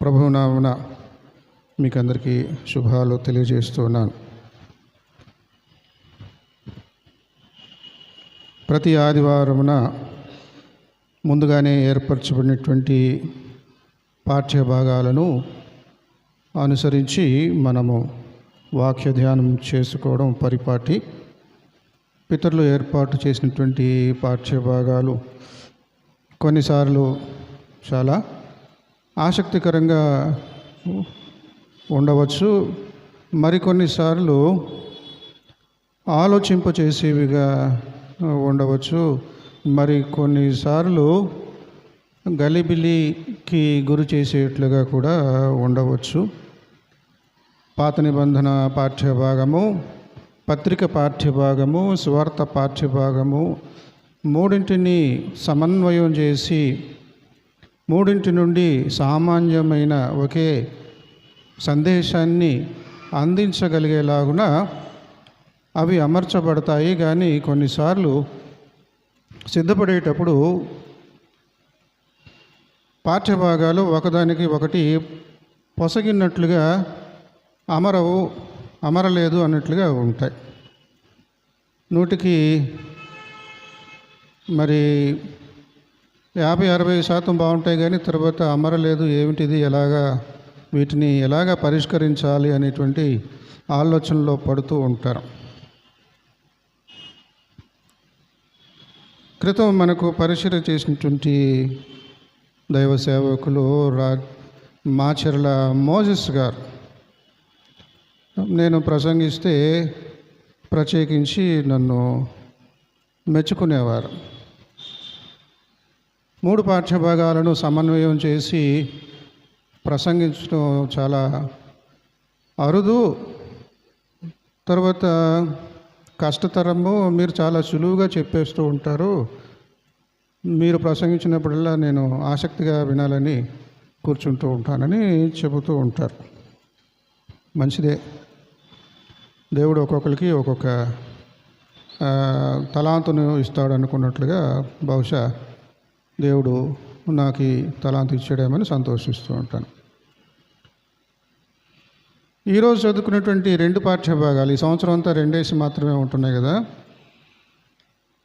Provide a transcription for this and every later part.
ప్రభునామమున మీకు అందరికీ శుభాలు తెలియజేస్తున్నాను. ప్రతి ఆదివారమున ముందుగానే ఏర్పరచబడినటువంటి పాఠ్య భాగాలను అనుసరించి మనము వాక్య ధ్యానం చేసుకోవడం పరిపాటి. పితరులు ఏర్పాటు చేసినటువంటి పాఠ్య భాగాలు కొన్నిసార్లు చాలా ఆసక్తికరంగా ఉండవచ్చు, మరికొన్నిసార్లు ఆలోచింపచేసేవిగా ఉండవచ్చు, మరి కొన్నిసార్లు గలిబిలికి గురి చేసేట్లుగా కూడా ఉండవచ్చు. పాత నిబంధన పాఠ్యభాగము, పత్రిక పాఠ్యభాగము, సువార్త పాఠ్యభాగము మూడింటిని సమన్వయం చేసి మూడింటి నుండి సామాన్యమైన ఒకే సందేశాన్ని అందించగలిగేలాగున అవి అమర్చబడతాయి. కానీ కొన్నిసార్లు సిద్ధపడేటప్పుడు పాఠ్యభాగాలు ఒకదానికి ఒకటి పొసగినట్లుగా అమరలేదు అన్నట్లుగా ఉంటాయి. 100కి 50-60% బాగుంటాయి, కానీ తర్వాత అమరలేదు, ఏమిటిది, వీటిని ఎలాగా పరిష్కరించాలి అనేటువంటి ఆలోచనలో పడుతూ ఉంటారు. క్రితం మనకు పరిశీలన చేసినటువంటి దైవ సేవకులు మాచర్ల మోజెస్ గారు, నేను ప్రసంగిస్తే ప్రత్యేకించి నన్ను మెచ్చుకునేవారు. 3 పాఠ్యభాగాలను సమన్వయం చేసి ప్రసంగించడం చాలా అరుదు, తర్వాత కష్టతరము. మీరు చాలా సులువుగా చెప్పేస్తూ ఉంటారు. మీరు ప్రసంగించినప్పుడల్లా నేను ఆసక్తిగా వినాలని కూర్చుంటూ ఉంటానని చెబుతూ ఉంటారు. మంచిదే, దేవుడు ఒక్కొక్కరికి ఒక్కొక్క తలాంతును ఇస్తాడు అనుకున్నట్లుగా బహుశా దేవుడు నాకు ఈ తలాంతు ఇచ్చాడేమని సంతోషిస్తూ ఉంటాను. ఈరోజు చదువుకున్నటువంటి 2 పాఠ్యభాగాలు ఈ సంవత్సరం అంతా 2 మాత్రమే ఉంటున్నాయి కదా.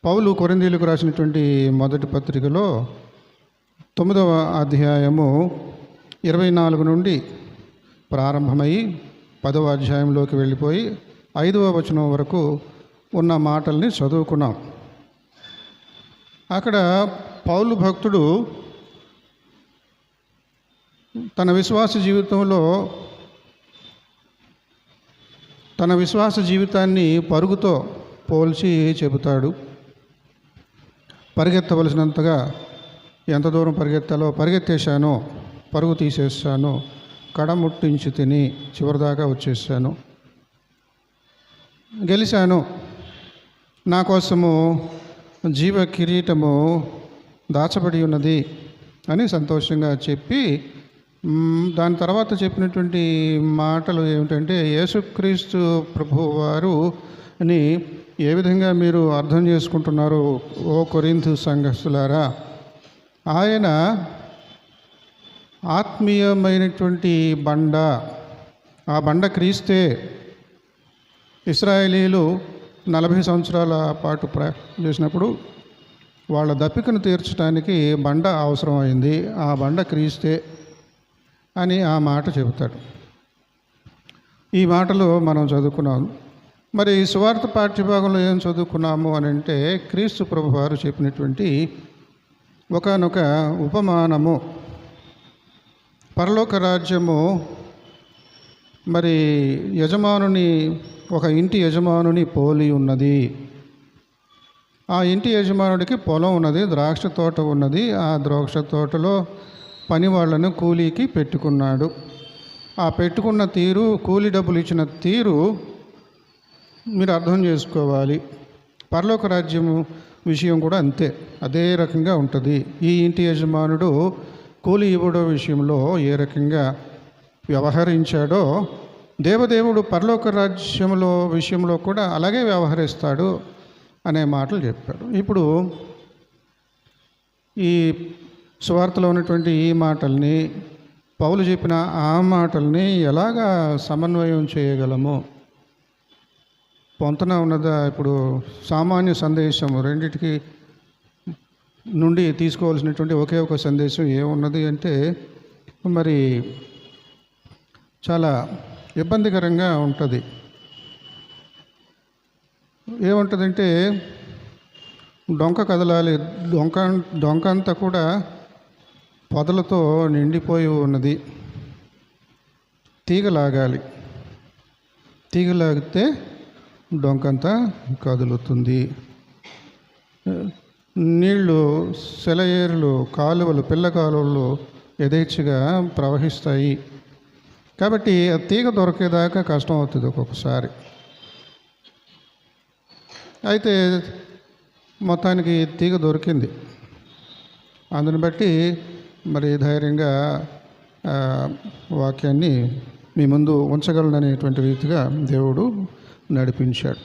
పౌలు కొరింథీయులకు రాసినటువంటి మొదటి పత్రికలో 9వ అధ్యాయము 24 నుండి ప్రారంభమై 10వ అధ్యాయంలోకి వెళ్ళిపోయి 5వ వచనం వరకు ఉన్న మాటల్ని చదువుకున్నాం. అక్కడ పౌలు భక్తుడు తన విశ్వాస జీవితాన్ని పరుగుతో పోల్చి చెబుతాడు. పరిగెత్తవలసినంతగా ఎంత దూరం పరిగెత్తాలో పరిగెత్తేశాను, పరుగు తీసేసాను, కడముట్టించి తిని చివరిదాకా వచ్చేసాను, గెలిచాను, నా కోసము జీవ కిరీటము దాచబడి ఉన్నది అని సంతోషంగా చెప్పి, దాని తర్వాత చెప్పినటువంటి మాటలు ఏమిటంటే, యేసుక్రీస్తు ప్రభువు వారు అని ఏ విధంగా మీరు అర్థం చేసుకుంటున్నారు ఓ కొరింథు సంఘస్థులారా, ఆయన ఆత్మీయమైనటువంటి బండ, ఆ బండ క్రీస్తే. ఇశ్రాయేలీలు 40 సంవత్సరాల పాటు చేసినప్పుడు వాళ్ళ దప్పికను తీర్చడానికి బండ అవసరం అయింది, ఆ బండ క్రీస్తే అని ఆ మాట చెబుతాడు. ఈ మాటలు మనం చదువుకున్నాం. మరి సువార్త పాఠ్యభాగంలో ఏం చదువుకున్నాము అని అంటే, క్రీస్తు ప్రభు వారు చెప్పినటువంటి ఒకానొక ఉపమానము. పరలోక రాజ్యము ఒక ఇంటి యజమానుని పోలి ఉన్నది. ఆ ఇంటి యజమానుడికి పొలం ఉన్నది, ద్రాక్ష తోట ఉన్నది. ఆ ద్రాక్ష తోటలో పని వాళ్ళను కూలీకి పెట్టుకున్నాడు. ఆ పెట్టుకున్న తీరు, కూలీ డబ్బులు ఇచ్చిన తీరు మీరు అర్థం చేసుకోవాలి. పరలోక రాజ్యము విషయం కూడా అంతే, అదే రకంగా ఉంటుంది. ఈ ఇంటి యజమానుడు కూలీ ఇవ్వడం విషయంలో ఏ రకంగా వ్యవహరించాడో, దేవదేవుడు పరలోక రాజ్యంలో విషయంలో కూడా అలాగే వ్యవహరిస్తాడు అనే మాటలు చెప్పాడు. ఇప్పుడు ఈ సువార్తలో ఉన్నటువంటి ఈ మాటల్ని పౌలు చెప్పిన ఆ మాటల్ని ఎలాగా సమన్వయం చేయగలము? పొంతన ఉన్నదా? ఇప్పుడు సామాన్య సందేశం రెండిటికి నుండి తీసుకోవాల్సినటువంటి ఒకే ఒక సందేశం ఏమున్నది అంటే మరి చాలా ఇబ్బందికరంగా ఉంటుంది. ఏముంటుందంటే డొంక కదలాలి, డొంక అంతా కూడా పొదలతో నిండిపోయి ఉన్నది. తీగ లాగాలి, తీగ లాగితే డొంకంతా కదులుతుంది. నీళ్ళు, సెలయేరులు, కాలువలు, పిల్ల కాలువలు యథేచ్ఛగా ప్రవహిస్తాయి. కాబట్టి ఆ తీగ దొరికేదాకా కష్టం అవుతుంది ఒక్కొక్కసారి. అయితే మొత్తానికి తీగ దొరికింది. అందుని బట్టి మరి ధైర్యంగా వాక్యాన్ని మీ ముందు ఉంచగలననేటువంటి రీతిగా దేవుడు నడిపించాడు.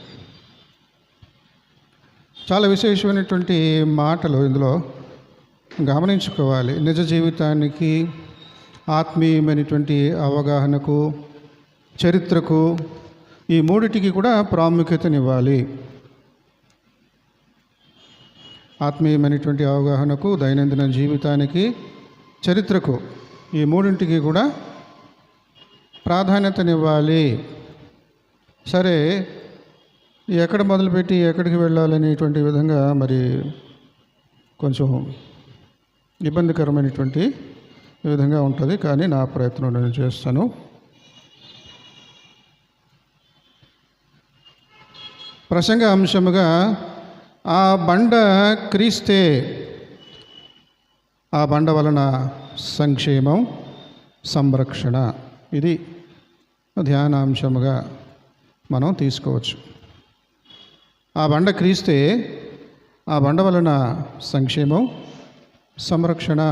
చాలా విశేషమైనటువంటి మాటలు ఇందులో గమనించుకోవాలి. నిజ జీవితానికి, ఆత్మీయమైనటువంటి అవగాహనకు, చరిత్రకు, ఈ మూడిటికి కూడా ప్రాముఖ్యతనివ్వాలి. ఆత్మీయమైనటువంటి అవగాహనకు, దైనందిన జీవితానికి, చరిత్రకు, ఈ మూడింటికి కూడా ప్రాధాన్యతనివ్వాలి. సరే, ఎక్కడ మొదలుపెట్టి ఎక్కడికి వెళ్ళాలనేటువంటి విధంగా మరి కొంచెం ఇబ్బందికరమైనటువంటి విధంగా ఉంటుంది. కానీ నా ప్రయత్నం నేను చేస్తాను. ప్రసంగ అంశముగా ఆ బండ క్రీస్తే, ఆ బండ వలన సంక్షేమం, సంరక్షణ, ఇది ధ్యానాంశముగా మనం తీసుకోవచ్చు. ఆ బండ క్రీస్తే, ఆ బండ వలన సంక్షేమం, సంరక్షణ.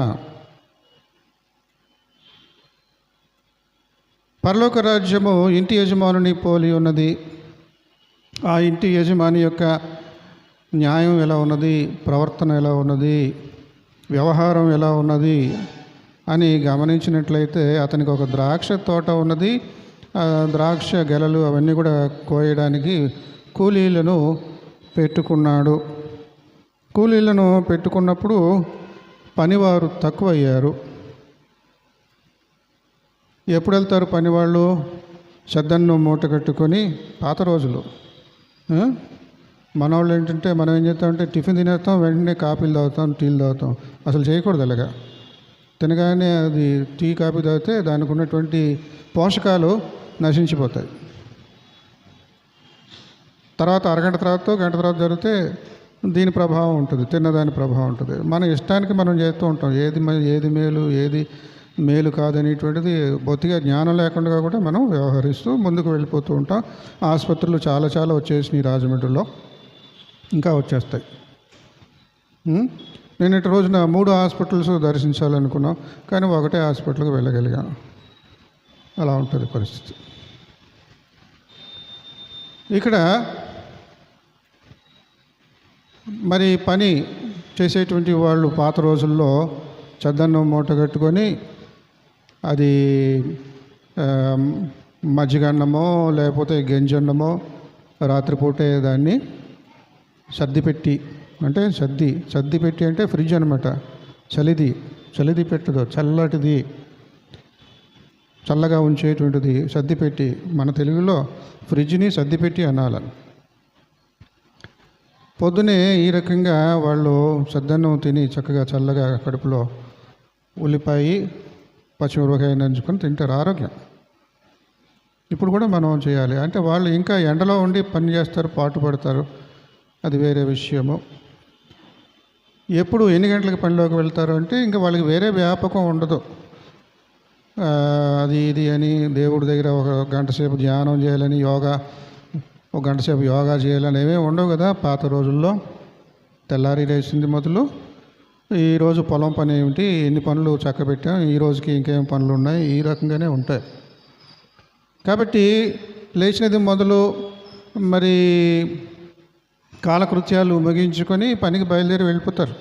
పరలోక రాజ్యము ఇంటి యజమానుని పోలి ఉన్నది. ఆ ఇంటి యజమాని యొక్క న్యాయం ఎలా ఉన్నది, ప్రవర్తన ఎలా ఉన్నది, వ్యవహారం ఎలా ఉన్నది అని గమనించినట్లయితే అతనికి ఒక ద్రాక్ష తోట ఉన్నది. ఆ ద్రాక్ష గెలలు అవన్నీ కూడా కోయడానికి కూలీలను పెట్టుకున్నాడు. కూలీలను పెట్టుకున్నప్పుడు పనివారు తక్కువయ్యారు. ఎప్పుడు వెళ్తారు పనివాళ్ళు? సద్దన్ను మూట కట్టుకొని. పాత రోజులు మనవాళ్ళు ఏంటంటే మనం ఏం చేస్తామంటే టిఫిన్ తినేస్తాం, వెంటనే కాఫీలు తాగుతాం, టీలు తాగుతాం. అసలు చేయకూడదు అలాగా. తినగానే అది టీ, కాఫీ తాగితే దానికి ఉన్నటువంటి పోషకాలు నశించిపోతాయి. తర్వాత అరగంట తర్వాత, గంట తర్వాత జరిగితే దీని ప్రభావం ఉంటుంది, తిన్నదాని ప్రభావం ఉంటుంది. మన ఇష్టానికి మనం చేస్తూ ఉంటాం. ఏది మేలు, ఏది మేలు కాదనేటువంటిది బొత్తిగా జ్ఞానం లేకుండా కూడా మనం వ్యవహరిస్తూ ముందుకు వెళ్ళిపోతూ ఉంటాం. ఆసుపత్రులు చాలా వచ్చేసినాయి రాజమండ్రిలో, ఇంకా వచ్చేస్తాయి. నిన్నటి రోజున 3 హాస్పిటల్స్ దర్శించాలనుకున్నాం, కానీ ఒకటే హాస్పిటల్కి వెళ్ళగలిగాం. అలా ఉంటుంది పరిస్థితి. ఇక్కడ మరి పని చేసేటువంటి వాళ్ళు పాత రోజుల్లో చద్దన్నం మూట కట్టుకొని అది మజ్జిగన్నమో లేకపోతే గంజన్నమో రాత్రిపూటే దాన్ని సర్దిపెట్టి, అంటే సర్దిపెట్టి అంటే ఫ్రిడ్జ్ అనమాట. చలిది పెట్టదు, చల్లటిది, చల్లగా ఉంచేటువంటిది సర్దిపెట్టి. మన తెలుగులో ఫ్రిడ్జ్ని సర్దిపెట్టి అనాలని. పొద్దునే ఈ రకంగా వాళ్ళు సద్దన్నం తిని చక్కగా చల్లగా కడుపులో ఉల్లిపాయ, పచ్చిమిరపకాయ నంచుకొని తింటారు, ఆరోగ్యం. ఇప్పుడు కూడా మనం చేయాలి. అంటే వాళ్ళు ఇంకా ఎండలో ఉండి పని చేస్తారు, పాటు పడతారు, అది వేరే విషయము. ఎప్పుడు ఎన్ని గంటలకు పనిలోకి వెళ్తారు అంటే ఇంకా వాళ్ళకి వేరే వ్యాపకం ఉండదు. అది ఇది అని దేవుడి దగ్గర ఒక గంట సేపు ధ్యానం చేయాలని, ఒక గంట సేపు యోగా చేయాలని ఏమీ ఉండవు కదా పాత రోజుల్లో. తెల్లారి లేచింది మొదలు ఈరోజు పొలం పని ఏమిటి, ఎన్ని పనులు చక్కబెట్టాం, ఈ రోజుకి ఇంకేం పనులు ఉన్నాయి, ఈ రకంగానే ఉంటాయి. కాబట్టి లేచినది మొదలు మరి కాలకృత్యాలు ముగించుకొని పనికి బయలుదేరి వెళ్ళిపోతారు.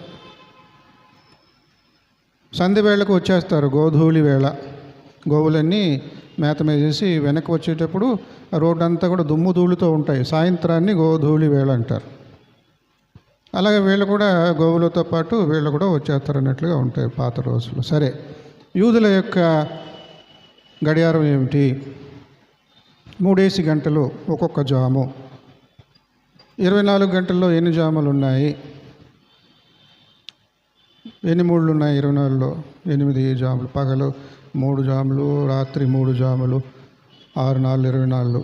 సంధ్య వేళకు వచ్చేస్తారు, గోధూళి వేళ. గోవులన్నీ మేత మేసేసి వెనక్కి వచ్చేటప్పుడు ఆ రోడ్డు అంతా కూడా దుమ్ము ధూళితో ఉంటాయి. సాయంత్రాన్ని గోధూళి వేళ అంటారు. అలాగే వీళ్ళు కూడా గోవులతో పాటు వీళ్ళు కూడా వచ్చేస్తారు అన్నట్లుగా ఉంటాయి పాత రోజులు. సరే, యూదుల యొక్క గడియారం ఏమిటి? 3 గంటలు ఒక్కొక్క జాము. 24 గంటల్లో ఎన్ని జాములు ఉన్నాయి? ఎన్ని మూడులు ఉన్నాయి 24లో? 8 జాములు. పగలు 3 జాములు, రాత్రి 3 జాములు, 6 4 24.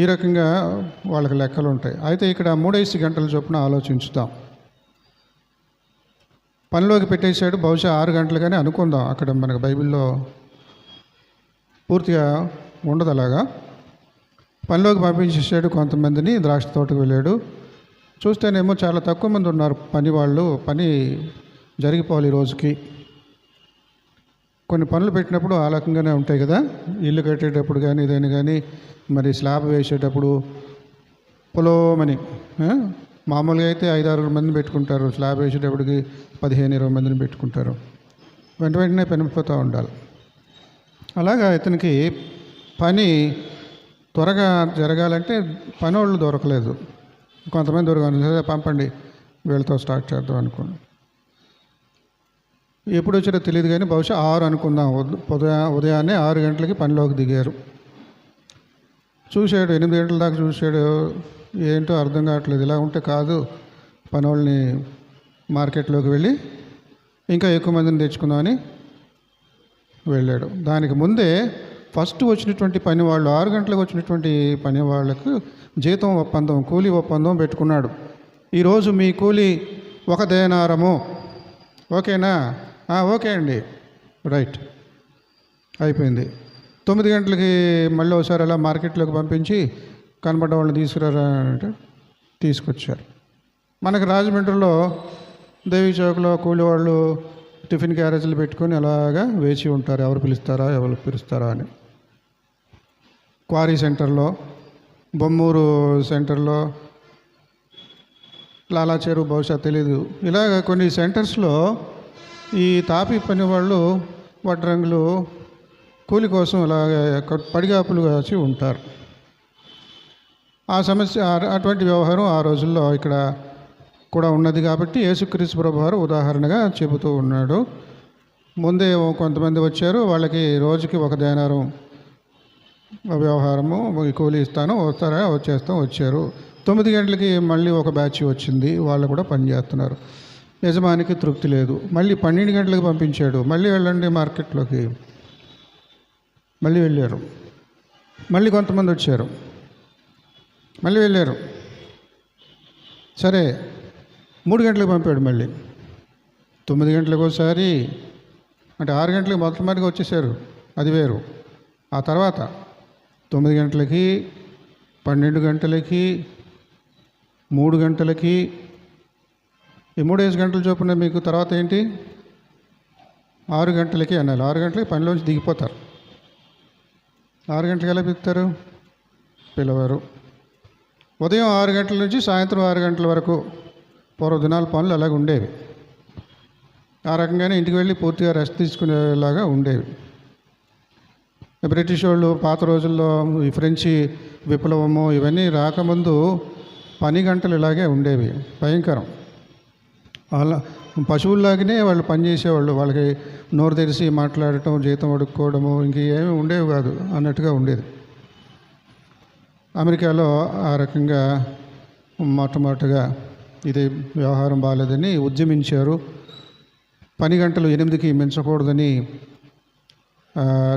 ఈ రకంగా వాళ్ళకి లెక్కలు ఉంటాయి. అయితే ఇక్కడ 3 గంటల చొప్పున ఆలోచించుతాం. పనిలోకి పెట్టేశాడు, బహుశా 6 గంటలుగానే అనుకుందాం. అక్కడ మనకు బైబిల్లో పూర్తిగా ఉండదు అలాగా. పనిలోకి పంపించేసాడు కొంతమందిని. ద్రాక్ష తోటకు వెళ్ళాడు. చూస్తేనేమో చాలా తక్కువ మంది ఉన్నారు పని వాళ్ళు. పని జరిగిపోవాలి ఈ రోజుకి. కొన్ని పనులు పెట్టినప్పుడు ఆ రకంగానే ఉంటాయి కదా. ఇల్లు కట్టేటప్పుడు కానీ ఏదైనా కానీ, మరి స్లాబ్ వేసేటప్పుడు పొలోమని మామూలుగా అయితే 5-6 మందిని పెట్టుకుంటారు. స్లాబ్ వేసేటప్పటికి 15-20 మందిని పెట్టుకుంటారు. వెంటనే పనిపోతూ ఉండాలి. అలాగా ఇతనికి పని త్వరగా జరగాలంటే పనోళ్ళు దొరకలేదు. కొంతమంది దొరకదు. పంపండి, వీళ్ళతో స్టార్ట్ చేద్దాం అనుకోండి. ఎప్పుడు వచ్చారో తెలియదు కానీ బహుశా 6 అనుకుందాం. ఉదయాన్నే 6 గంటలకి పనిలోకి దిగారు. చూశాడు, 8 గంటల దాకా చూశాడు. ఏంటో అర్థం కావట్లేదు. ఇలా ఉంటే కాదు, పనోళ్ళని మార్కెట్లోకి వెళ్ళి ఇంకా ఎక్కువ మందిని తెచ్చుకుందామని వెళ్ళాడు. దానికి ముందే ఫస్ట్ వచ్చినటువంటి పని వాళ్ళు, 6 గంటలకు వచ్చినటువంటి పని వాళ్ళకు జీతం ఒప్పందం, కూలీ ఒప్పందం పెట్టుకున్నాడు. ఈరోజు మీ కూలీ 1 దేనారము. ఓకేనా? ఓకే అండి, రైట్, అయిపోయింది. 9 గంటలకి మళ్ళీ ఒకసారి అలా మార్కెట్లోకి పంపించి కనబడ్డ వాళ్ళని తీసుకురారా అంటే తీసుకొచ్చారు. మనకు రాజమండ్రిలో దేవి చౌక్లో కూలి వాళ్ళు టిఫిన్ క్యారేజీలు పెట్టుకొని అలాగా వేచి ఉంటారు, ఎవరు పిలుస్తారా అని. క్వారీ సెంటర్లో, బొమ్మూరు సెంటర్లో, లాలా చెరువు బహుశా తెలీదు, ఇలాగ కొన్ని సెంటర్స్లో ఈ తాపి పని వాళ్ళు వడ్రంగులు కూలి కోసం ఇలాగ పడిగాపులు కాచి ఉంటారు. ఆ సమస్య, అటువంటి వ్యవహారం ఆ రోజుల్లో ఇక్కడ కూడా ఉన్నది. కాబట్టి యేసుక్రీస్తు ప్రభువారు ఉదాహరణగా చెబుతూ ఉన్నాడు. ముందే కొంతమంది వచ్చారు, వాళ్ళకి రోజుకి 1 దేనారం వ్యవహారము కూలి ఇస్తాను, వచ్చారు. 9 గంటలకి మళ్ళీ ఒక బ్యాచ్ వచ్చింది, వాళ్ళు కూడా పనిచేస్తున్నారు. యజమానికి తృప్తి లేదు. మళ్ళీ 12 గంటలకు పంపించాడు. మళ్ళీ వెళ్ళండి మార్కెట్లోకి. మళ్ళీ వెళ్ళారు. మళ్ళీ కొంతమంది వచ్చారు, మళ్ళీ వెళ్ళారు. సరే, 3 గంటలకు పంపాడు. మళ్ళీ 9 గంటలకు ఒకసారి, అంటే 6 గంటలకు మొట్టమొదటిగా వచ్చేసారు, అది వేరు. ఆ తర్వాత 9 గంటలకి, 12 గంటలకి, 3 గంటలకి, ఈ 3 గంటల చొప్పున మీకు తర్వాత ఏంటి 6 గంటలకి అనాలి. 6 గంటలకి పనిలోంచి దిగిపోతారు. 6 గంటలకు ఎలా పిలుస్తారు? పిలవరు. ఉదయం 6 గంటల నుంచి సాయంత్రం 6 గంటల వరకు పూర్వదినాల పనులు అలాగ ఉండేవి. ఆ రకంగానే ఇంటికి వెళ్ళి పూర్తిగా రెస్ట్ తీసుకునేలాగా ఉండేవి. బ్రిటిష్ వాళ్ళు పాత రోజుల్లో ఈ ఫ్రెంచి విప్లవము ఇవన్నీ రాకముందు పని గంటలు ఇలాగే ఉండేవి, భయంకరం. అలా పశువుల్లాగానే వాళ్ళు పనిచేసేవాళ్ళు. వాళ్ళకి నోరు తెరిచి మాట్లాడటం, జీతం అడుక్కోవడము ఇంకేమీ ఉండేవి కాదు అన్నట్టుగా ఉండేది. అమెరికాలో ఆ రకంగా మొట్టమొదటిగా ఇది వ్యవహారం బాగాలేదని ఉద్యమించారు. పని గంటలు 8కి మించకూడదని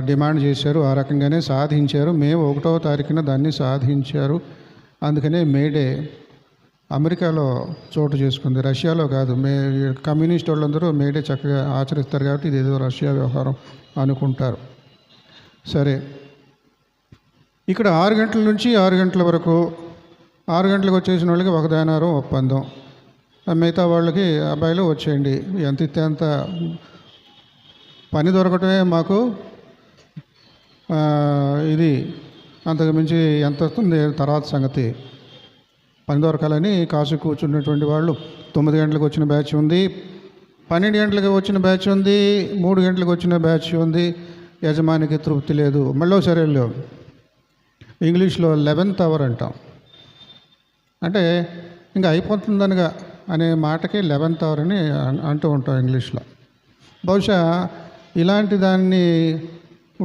డిమాండ్ చేశారు. ఆ రకంగానే సాధించారు. మే 1వ తారీఖున దాన్ని సాధించారు. అందుకనే మేడే అమెరికాలో చోటు చేసుకుంది, రష్యాలో కాదు. కమ్యూనిస్ట్ వాళ్ళందరూ మేడే చక్కగా ఆచరిస్తారు కాబట్టి ఇది ఏదో రష్యా వ్యవహారం అనుకుంటారు. సరే, ఇక్కడ 6 గంటల నుంచి 6 గంటల వరకు, 6 గంటలకు వచ్చేసిన వాళ్ళకి 1 దేనారం ఒప్పందం. మిగతా వాళ్ళకి అబ్బాయిలు వచ్చేయండి, ఎంత ఇస్తే అంత. పని దొరకటమే మాకు ఇది, అంతకు మించి ఎంత వస్తుంది తర్వాత సంగతి. పని దొరకాలని కాసు కూర్చున్నటువంటి వాళ్ళు 9 గంటలకు వచ్చిన బ్యాచ్ ఉంది, 12 గంటలకు వచ్చిన బ్యాచ్ ఉంది, 3 గంటలకు వచ్చిన బ్యాచ్ ఉంది. యజమానికి తృప్తి లేదు. మళ్ళీ సరే లేవు. ఇంగ్లీష్లో 11th అవర్ అంటాం. అంటే ఇంకా అయిపోతుందనగా అనే మాటకి 11th అవర్ అని అంటూ ఉంటాం ఇంగ్లీష్లో. బహుశా ఇలాంటి దాన్ని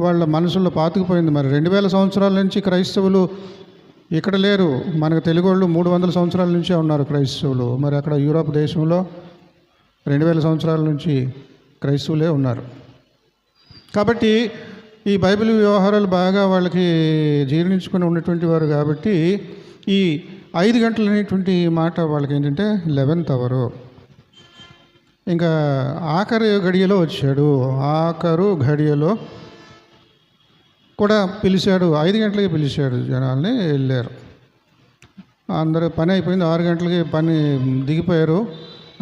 వాళ్ళ మనసుల్లో పాతుకుపోయింది. మరి 2000 సంవత్సరాల నుంచి క్రైస్తవులు ఇక్కడ లేరు. మనకు తెలుగు వాళ్ళు 300 సంవత్సరాల నుంచే ఉన్నారు క్రైస్తవులు. మరి అక్కడ యూరోప్ దేశంలో 2000 సంవత్సరాల నుంచి క్రైస్తవులే ఉన్నారు. కాబట్టి ఈ బైబిల్ వ్యవహారాలు బాగా వాళ్ళకి జీర్ణించుకొని ఉన్నటువంటి వారు కాబట్టి ఈ 5 గంటలు అనేటువంటి మాట వాళ్ళకి ఏంటంటే 11th అవరు. ఇంకా ఆఖరి గడియలో వచ్చాడు. ఆఖరు గడియలో కూడా పిలిచాడు. 5 గంటలకి పిలిచాడు. జనాల్ని వెళ్ళారు. అందరూ పని అయిపోయింది. 6 గంటలకి పని దిగిపోయారు.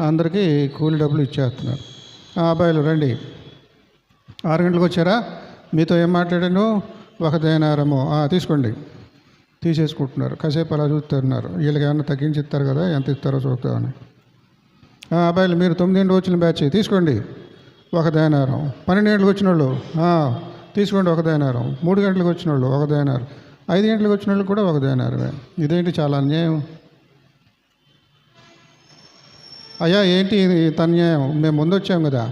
అందరికీ కూలి డబ్బులు ఇచ్చేస్తున్నారు. అబ్బాయిలు రండి, 6 గంటలకు వచ్చారా? మీతో ఏం మాట్లాడాను? 1 దేనారము తీసుకోండి. తీసేసుకుంటున్నారు. కాసేపు అలా చూస్తున్నారు. వీళ్ళకి ఏమన్నా తగ్గించి ఇస్తారు కదా, ఎంత ఇస్తారో చూద్దామని. అబ్బాయిలు మీరు 9 గంటలకు వచ్చిన బ్యాచ్ తీసుకోండి, 1 దేనారం. 12 గంటలకు వచ్చిన వాళ్ళు తీసుకోండి, 1 దేనారం. 3 గంటలకు వచ్చిన వాళ్ళు 1 దేనారం. 5 గంటలకు వచ్చిన వాళ్ళు కూడా 1 దేనారమే. ఇదేంటి చాలా అన్యాయం. అయ్యా ఏంటి ఇది అన్యాయం? మేము ముందు వచ్చాం కదా.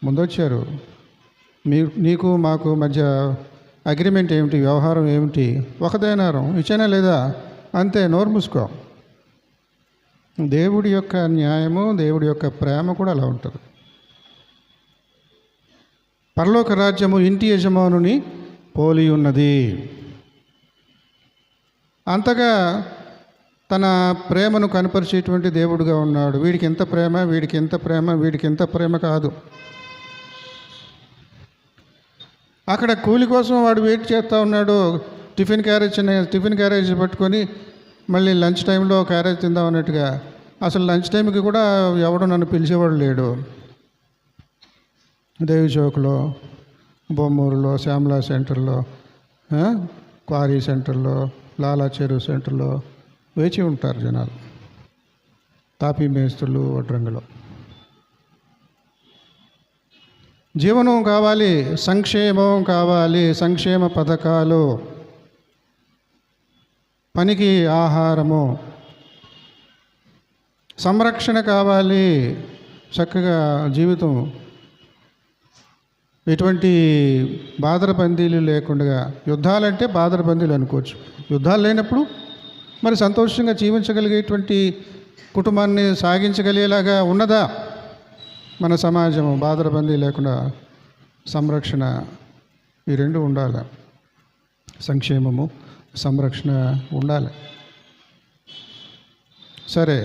ముందు వచ్చారు. నీకు మాకు మధ్య అగ్రిమెంట్ ఏమిటి? వ్యవహారం ఏమిటి? 1 దేనారం ఇచ్చానా లేదా? అంతే, నోరు మూసుకో. దేవుడి యొక్క న్యాయము, దేవుడి యొక్క ప్రేమ కూడా అలా ఉంటుంది. పరలోక రాజ్యము ఇంటి యజమానుని పోలి ఉన్నది. అంతగా తన ప్రేమను కనపరిచేటువంటి దేవుడుగా ఉన్నాడు. వీడికి ఎంత ప్రేమ, వీడికి ఎంత ప్రేమ, వీడికి ఎంత ప్రేమ కాదు. అక్కడ కూలి కోసం వాడు వెయిట్ చేస్తూ ఉన్నాడు. టిఫిన్ క్యారేజ్ పట్టుకొని మళ్ళీ లంచ్ టైంలో క్యారేజ్ తిందాం అన్నట్టుగా. అసలు లంచ్ టైంకి కూడా ఎవడో నన్ను పిలిచేవాడు లేడు. దేవి చౌక్లో, బొమ్మూరులో, శ్యామలా సెంటర్లో, క్వారీ సెంటర్లో, లాలా చెరువు సెంటర్లో వేచి ఉంటారు జనాలు. తాపీ మేస్తులు వడ్రంగిలో. జీవనం కావాలి, సంక్షేమం కావాలి, సంక్షేమ పథకాలు, పనికి ఆహారము, సంరక్షణ కావాలి, చక్కగా జీవితం, ఎటువంటి బాదరబందీలు లేకుండా. యుద్ధాలంటే బాదరబందీలు అనుకోవచ్చు. యుద్ధాలు లేనప్పుడు మరి సంతోషంగా జీవించగలిగేటువంటి కుటుంబాన్ని సాగించగలిగేలాగా ఉన్నదా మన సమాజం? బాదరబందీ లేకుండా సంరక్షణ, ఈ రెండు ఉండాలి. సంక్షేమము, సంరక్షణ ఉండాలి. సరే,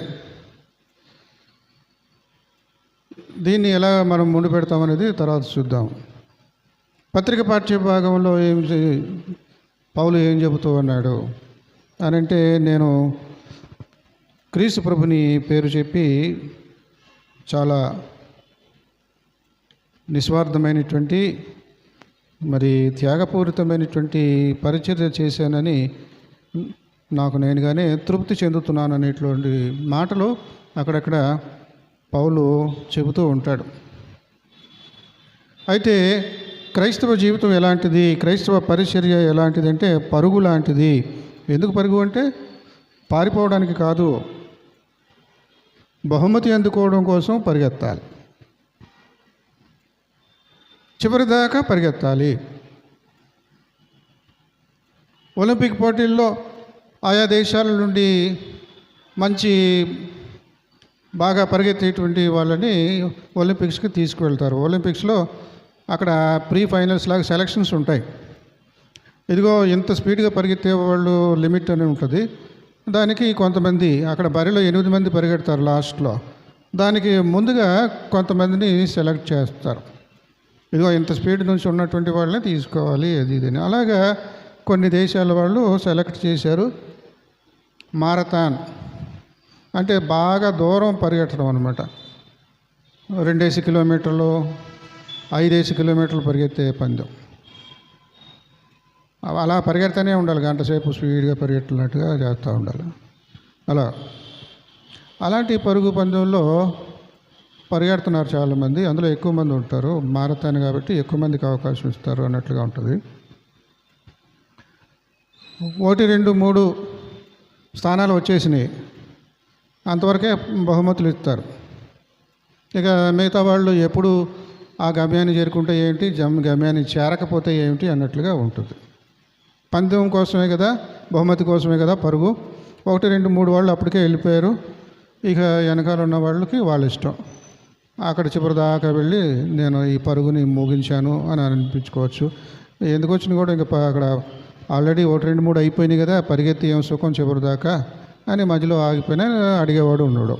దీన్ని ఎలా మనం ముందు పెడతామనేది తర్వాత చూద్దాం. పత్రిక పాఠ్య భాగంలో పౌలు ఏం చెబుతూ ఉన్నాడు అని అంటే, నేను క్రీస్తు ప్రభుని పేరు చెప్పి చాలా నిస్వార్థమైనటువంటి మరి త్యాగపూరితమైనటువంటి పరిచర్య చేశానని నాకు నేనుగానే తృప్తి చెందుతున్నాను అనేటువంటి మాటలు అక్కడక్కడ పౌలు చెబుతూ ఉంటాడు. అయితే క్రైస్తవ జీవితం ఎలాంటిది, క్రైస్తవ పరిచర్య ఎలాంటిది అంటే పరుగు లాంటిది. ఎందుకు పరుగు అంటే పారిపోవడానికి కాదు, బహుమతి అందుకోవడం కోసం పరిగెత్తాలి. చివరిదాకా పరిగెత్తాలి. ఒలింపిక్ పోటీల్లో ఆయా దేశాల నుండి మంచి బాగా పరిగెత్తేటువంటి వాళ్ళని ఒలింపిక్స్కి తీసుకువెళ్తారు. ఒలింపిక్స్లో అక్కడ ప్రీ ఫైనల్స్ లాగా సెలక్షన్స్ ఉంటాయి. ఇదిగో ఇంత స్పీడ్గా పరిగెత్తే వాళ్ళు లిమిట్ అని ఉంటుంది. దానికి కొంతమంది అక్కడ బరిలో 8 మంది పరిగెడతారు లాస్ట్లో. దానికి ముందుగా కొంతమందిని సెలెక్ట్ చేస్తారు. ఇదిగో ఇంత స్పీడ్ నుంచి ఉన్నటువంటి వాళ్ళని తీసుకోవాలి, అది ఇదని. అలాగా కొన్ని దేశాల వాళ్ళు సెలెక్ట్ చేశారు. మారథాన్ అంటే బాగా దూరం పరిగెట్టడం అనమాట. 2 కిలోమీటర్లు, 5 కిలోమీటర్లు పరిగెత్తే పందెం. అలా పరిగెడుతూనే ఉండాలి, గంట సేపు స్పీడ్గా పరిగెట్టినట్టుగా చేస్తూ ఉండాలి. అలాంటి పరుగు పందెంలో పరిగెడుతున్నారు చాలామంది, అందులో ఎక్కువ మంది ఉంటారు, మారథాన్ కాబట్టి ఎక్కువ మందికి అవకాశం ఇస్తారు అన్నట్లుగా ఉంటుంది. 1, 2, 3 స్థానాలు వచ్చేసినాయి, అంతవరకే బహుమతులు ఇస్తారు. ఇక మిగతా వాళ్ళు ఎప్పుడు ఆ గమ్యాన్ని చేరుకుంటే ఏంటి, గమ్యాన్ని చేరకపోతే ఏమిటి అన్నట్లుగా ఉంటుంది. పందెం కోసమే కదా, బహుమతి కోసమే కదా పరుగు. 1, 2, 3 వాళ్ళు అప్పటికే వెళ్ళిపోయారు. ఇక వెనకాల ఉన్న వాళ్ళకి వాళ్ళ ఇష్టం. అక్కడ చివరి దాకా వెళ్ళి నేను ఈ పరుగుని ముగించాను అని అనిపించుకోవచ్చు. ఎందుకు వచ్చినా కూడా ఇంకా అక్కడ ఆల్రెడీ 1, 2, 3 అయిపోయినాయి కదా, పరిగెత్తి ఏం సుఖం చివరి దాకా అని మధ్యలో ఆగిపోయినా అడిగేవాడు ఉన్నాడు.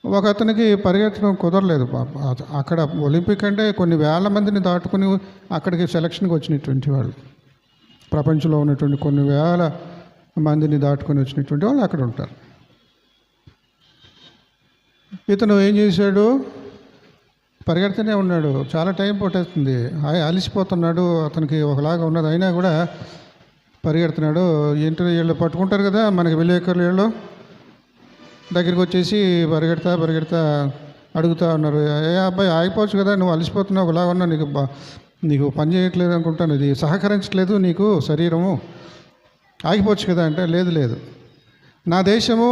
ఒక అతనికి పరిగెత్తడం కుదరలేదు పాప. అక్కడ ఒలింపిక్ అంటే కొన్ని వేల మందిని దాటుకుని అక్కడికి సెలక్షన్కి వచ్చినటువంటి వాళ్ళు, ప్రపంచంలో ఉన్నటువంటి కొన్ని వేల మందిని దాటుకొని వచ్చినటువంటి వాళ్ళు అక్కడ ఉంటారు. ఇతను ఏం చేశాడు, పరిగెడుతూనే ఉన్నాడు, చాలా టైం పట్టేస్తుంది, అలిసిపోతున్నాడు, అతనికి ఒకలాగా ఉన్నది, అయినా కూడా పరిగెడుతున్నాడు. ఏంటో వీళ్ళు పట్టుకుంటారు కదా మనకి విలేకరులు, వీళ్ళు దగ్గరికి వచ్చేసి పరిగెడతా అడుగుతూ ఉన్నారు, ఏ అబ్బాయి ఆగిపోవచ్చు కదా, నువ్వు అలసిపోతున్నావు, ఒకలాగా ఉన్నా, నీకు పని చేయట్లేదు అనుకుంటాను, ఇది సహకరించట్లేదు నీకు శరీరము, ఆగిపోవచ్చు కదా అంటే, లేదు నా దేశము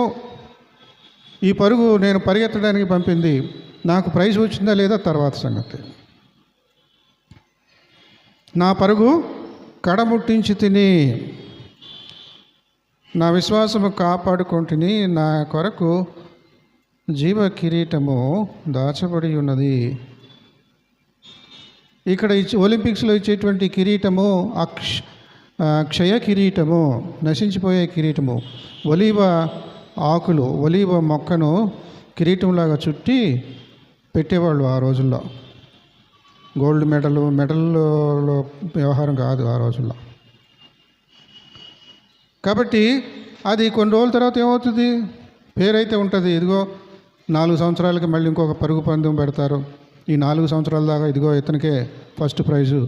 ఈ పరుగు నేను పరిగెత్తడానికి పంపింది, నాకు ప్రైజ్ వచ్చిందా లేదా తర్వాత సంగతి. నా పరుగు కడముట్టించి తిని నా విశ్వాసము కాపాడుకుంటుని, నా కొరకు జీవ కిరీటము దాచబడి ఉన్నది. ఇక్కడ ఒలింపిక్స్లో ఇచ్చేటువంటి కిరీటము క్షయ కిరీటము, నశించిపోయే కిరీటము. ఒలీవ ఆకులు, ఒలీవ మొక్కను కిరీటంలాగా చుట్టి పెట్టేవాళ్ళు ఆ రోజుల్లో. గోల్డ్ మెడల్లో వ్యవహారం కాదు ఆ రోజుల్లో. కాబట్టి అది కొన్ని రోజుల తర్వాత ఏమవుతుంది, పేరైతే ఉంటుంది, ఇదిగో 4 సంవత్సరాలకి మళ్ళీ ఇంకొక పరుగు పందెం పెడతారు, ఈ 4 సంవత్సరాల దాకా ఇదిగో ఇతనికే ఫస్ట్ ప్రైజు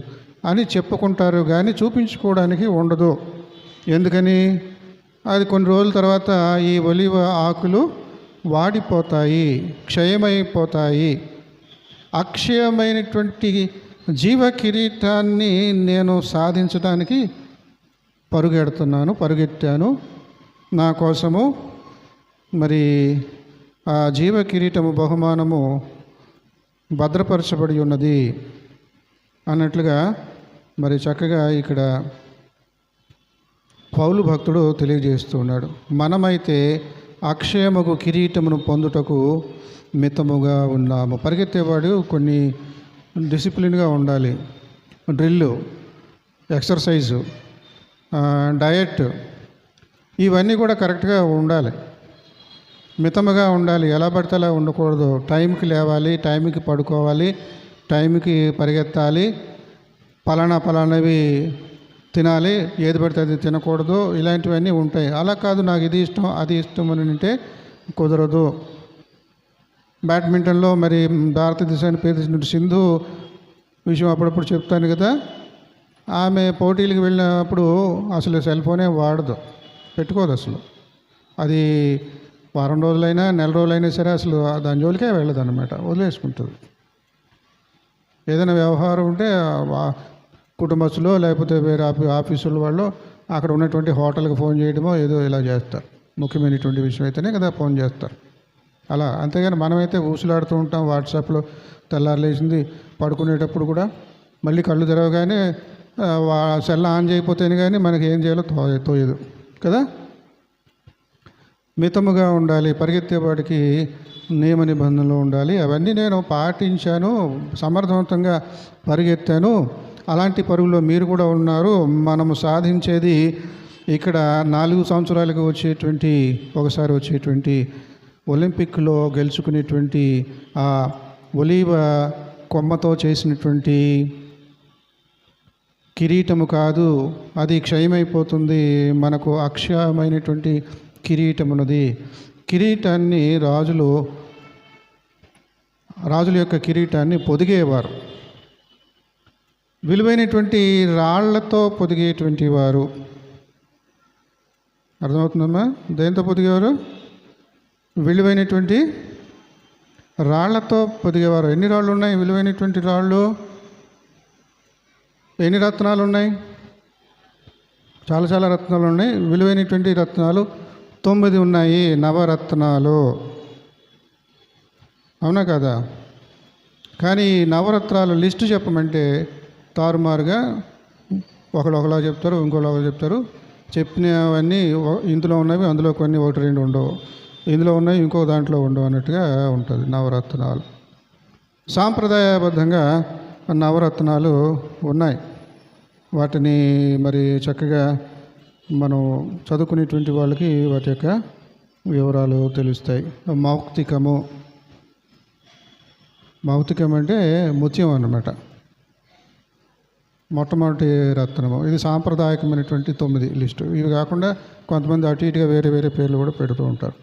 అని చెప్పుకుంటారు, కానీ చూపించుకోవడానికి ఉండదు. ఎందుకని, అది కొన్ని రోజుల తర్వాత ఈ ఒలివ ఆకులు వాడిపోతాయి, క్షయమైపోతాయి. అక్షయమైనటువంటి జీవ కిరీటాన్ని నేను సాధించడానికి పరుగెట్టాను. నా కోసము మరి ఆ జీవ కిరీటము బహుమానము భద్రపరచబడి ఉన్నది అన్నట్లుగా మరి చక్కగా ఇక్కడ పౌలు భక్తుడు తెలియజేస్తున్నాడు. మనమైతే అక్షయముకు కిరీటమును పొందుటకు మితముగా ఉన్నాము. పరిగెత్తేవాడు కొన్ని డిసిప్లిన్గా ఉండాలి, డ్రిల్లు, ఎక్సర్సైజు, డయట్, ఇవన్నీ కూడా కరెక్ట్గా ఉండాలి, మితముగా ఉండాలి. ఎలా పడితే అలా ఉండకూడదు. టైంకి లేవాలి, టైంకి పడుకోవాలి, టైంకి పరిగెత్తాలి, పలానావి తినాలి, ఏది పడితే అది తినకూడదు, ఇలాంటివన్నీ ఉంటాయి. అలా కాదు, నాకు ఇది ఇష్టం అది ఇష్టం అని అంటే కుదరదు. బ్యాడ్మింటన్లో మరి భారతదేశాన్ని పేరు సింధు విషయం అప్పుడప్పుడు చెప్తాను కదా, ఆమె పోటీలకు వెళ్ళినప్పుడు అసలు సెల్ ఫోనే వాడదు, పెట్టుకోదు అసలు. అది వారం రోజులైనా నెల రోజులైనా సరే అసలు దాని జోలికే వెళ్ళదు అన్నమాట, వదిలేసుకుంటుంది. ఏదైనా వ్యవహారం ఉంటే కుటుంబస్తులో లేకపోతే వేరే ఆఫీసుల వాళ్ళు అక్కడ ఉన్నటువంటి హోటల్కి ఫోన్ చేయడమో ఏదో ఇలా చేస్తారు. ముఖ్యమైనటువంటి విషయం అయితేనే కదా ఫోన్ చేస్తారు. అలా, అంతేగాని మనమైతే ఊసులాడుతూ ఉంటాం వాట్సాప్లో. తెల్లారలేసింది, పడుకునేటప్పుడు కూడా మళ్ళీ కళ్ళు తెరవగానే సెల్ ఆన్ చేయకపోతేనే కానీ మనకి ఏం చేయాలో తోయదు కదా. మితముగా ఉండాలి, పరిగెత్తేవాడికి నియమ నిబంధనలు ఉండాలి. అవన్నీ నేను పాటించాను, సమర్థవంతంగా పరిగెత్తాను. అలాంటి పరుగులో మీరు కూడా ఉన్నారు. మనము సాధించేది ఇక్కడ 4 సంవత్సరాలకు ఒకసారి వచ్చేటువంటి ఒలింపిక్లో గెలుచుకునేటువంటి ఆ ఒలీవ కొమ్మతో చేసినటువంటి కిరీటము కాదు, అది క్షయమైపోతుంది. మనకు అక్షయమైనటువంటి కిరీటమున్నది. కిరీటాన్ని రాజుల యొక్క కిరీటాన్ని పొదిగేవారు, విలువైనటువంటి రాళ్లతో పొదిగేటువంటి వారు. అర్థమవుతుందమ్మా? దేంతో పొదిగేవారు? విలువైనటువంటి రాళ్లతో పొదిగేవారు. ఎన్ని రాళ్ళు ఉన్నాయి? విలువైనటువంటి రాళ్ళు ఎన్ని రత్నాలు ఉన్నాయి? చాలా చాలా రత్నాలు ఉన్నాయి. విలువైనటువంటి రత్నాలు 9 ఉన్నాయి, నవరత్నాలు. అవునా కదా? కానీ నవరత్నాలు లిస్టు చెప్పమంటే తారుమారుగా ఒకలా చెప్తారు, ఇంకోలాగా చెప్తారు. చెప్పినవన్నీ ఇందులో ఉన్నవి అందులో కొన్ని 1-2 ఉండవు, ఇందులో ఉన్నవి ఇంకో దాంట్లో ఉండవు అన్నట్టుగా ఉంటుంది నవరత్నాలు. సాంప్రదాయబద్ధంగా నవరత్నాలు ఉన్నాయి. వాటిని మరి చక్కగా మనం చదువుకునేటువంటి వాళ్ళకి వాటి యొక్క వివరాలు తెలుస్తాయి. మౌక్తికం అంటే ముత్యం అన్నమాట. మొట్టమొదటి రత్నము. ఇది సాంప్రదాయకమైనటువంటి 9 లిస్టు. ఇవి కాకుండా కొంతమంది అటు ఇటుగా వేరే వేరే పేర్లు కూడా పెడుతూ ఉంటారు.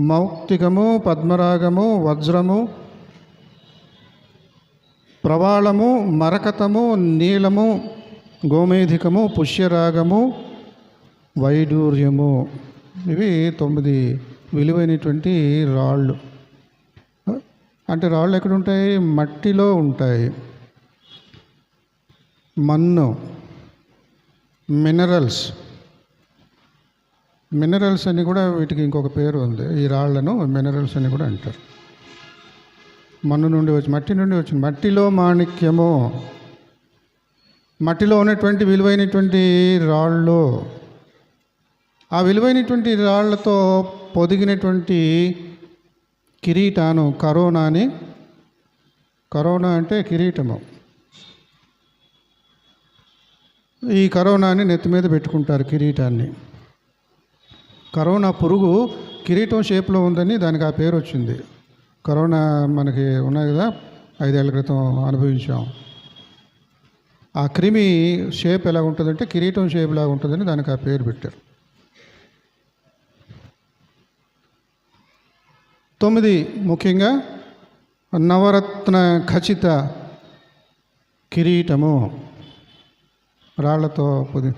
మౌక్తికము, పద్మరాగము, వజ్రము, ప్రవాళము, మరకతము, నీలము, గోమేధికము, పుష్యరాగము, వైడూర్యము. ఇవి 9 విలువైనటువంటి రాళ్ళు. అంటే రాళ్ళు ఎక్కడుంటాయి? మట్టిలో ఉంటాయి. మన్ను, మినరల్స్ అని కూడా వీటికి ఇంకొక పేరు ఉంది. ఈ రాళ్లను మినరల్స్ అని కూడా అంటారు. మన్ను నుండి మట్టి నుండి వచ్చింది. మట్టిలో మాణిక్యము, మట్టిలో ఉన్నటువంటి విలువైనటువంటి రాళ్ళు. ఆ విలువైనటువంటి రాళ్లతో పొదిగినటువంటి కిరీటాను కరోనా అంటే కిరీటము. ఈ కరోనాని నెత్తి మీద పెట్టుకుంటారు, కిరీటాన్ని. కరోనా పురుగు కిరీటం షేప్లో ఉందని దానికి ఆ పేరు వచ్చింది. కరోనా మనకి ఉన్నాయి కదా, 5 ఏళ్ల క్రితం అనుభవించాం. ఆ క్రిమి షేప్ ఎలా ఉంటుందంటే కిరీటం షేప్ లాగా ఉంటుందని దానికి ఆ పేరు పెట్టారు. 9 ముఖ్యంగా నవరత్న ఖచిత కిరీటము, రాళ్లతో పొది.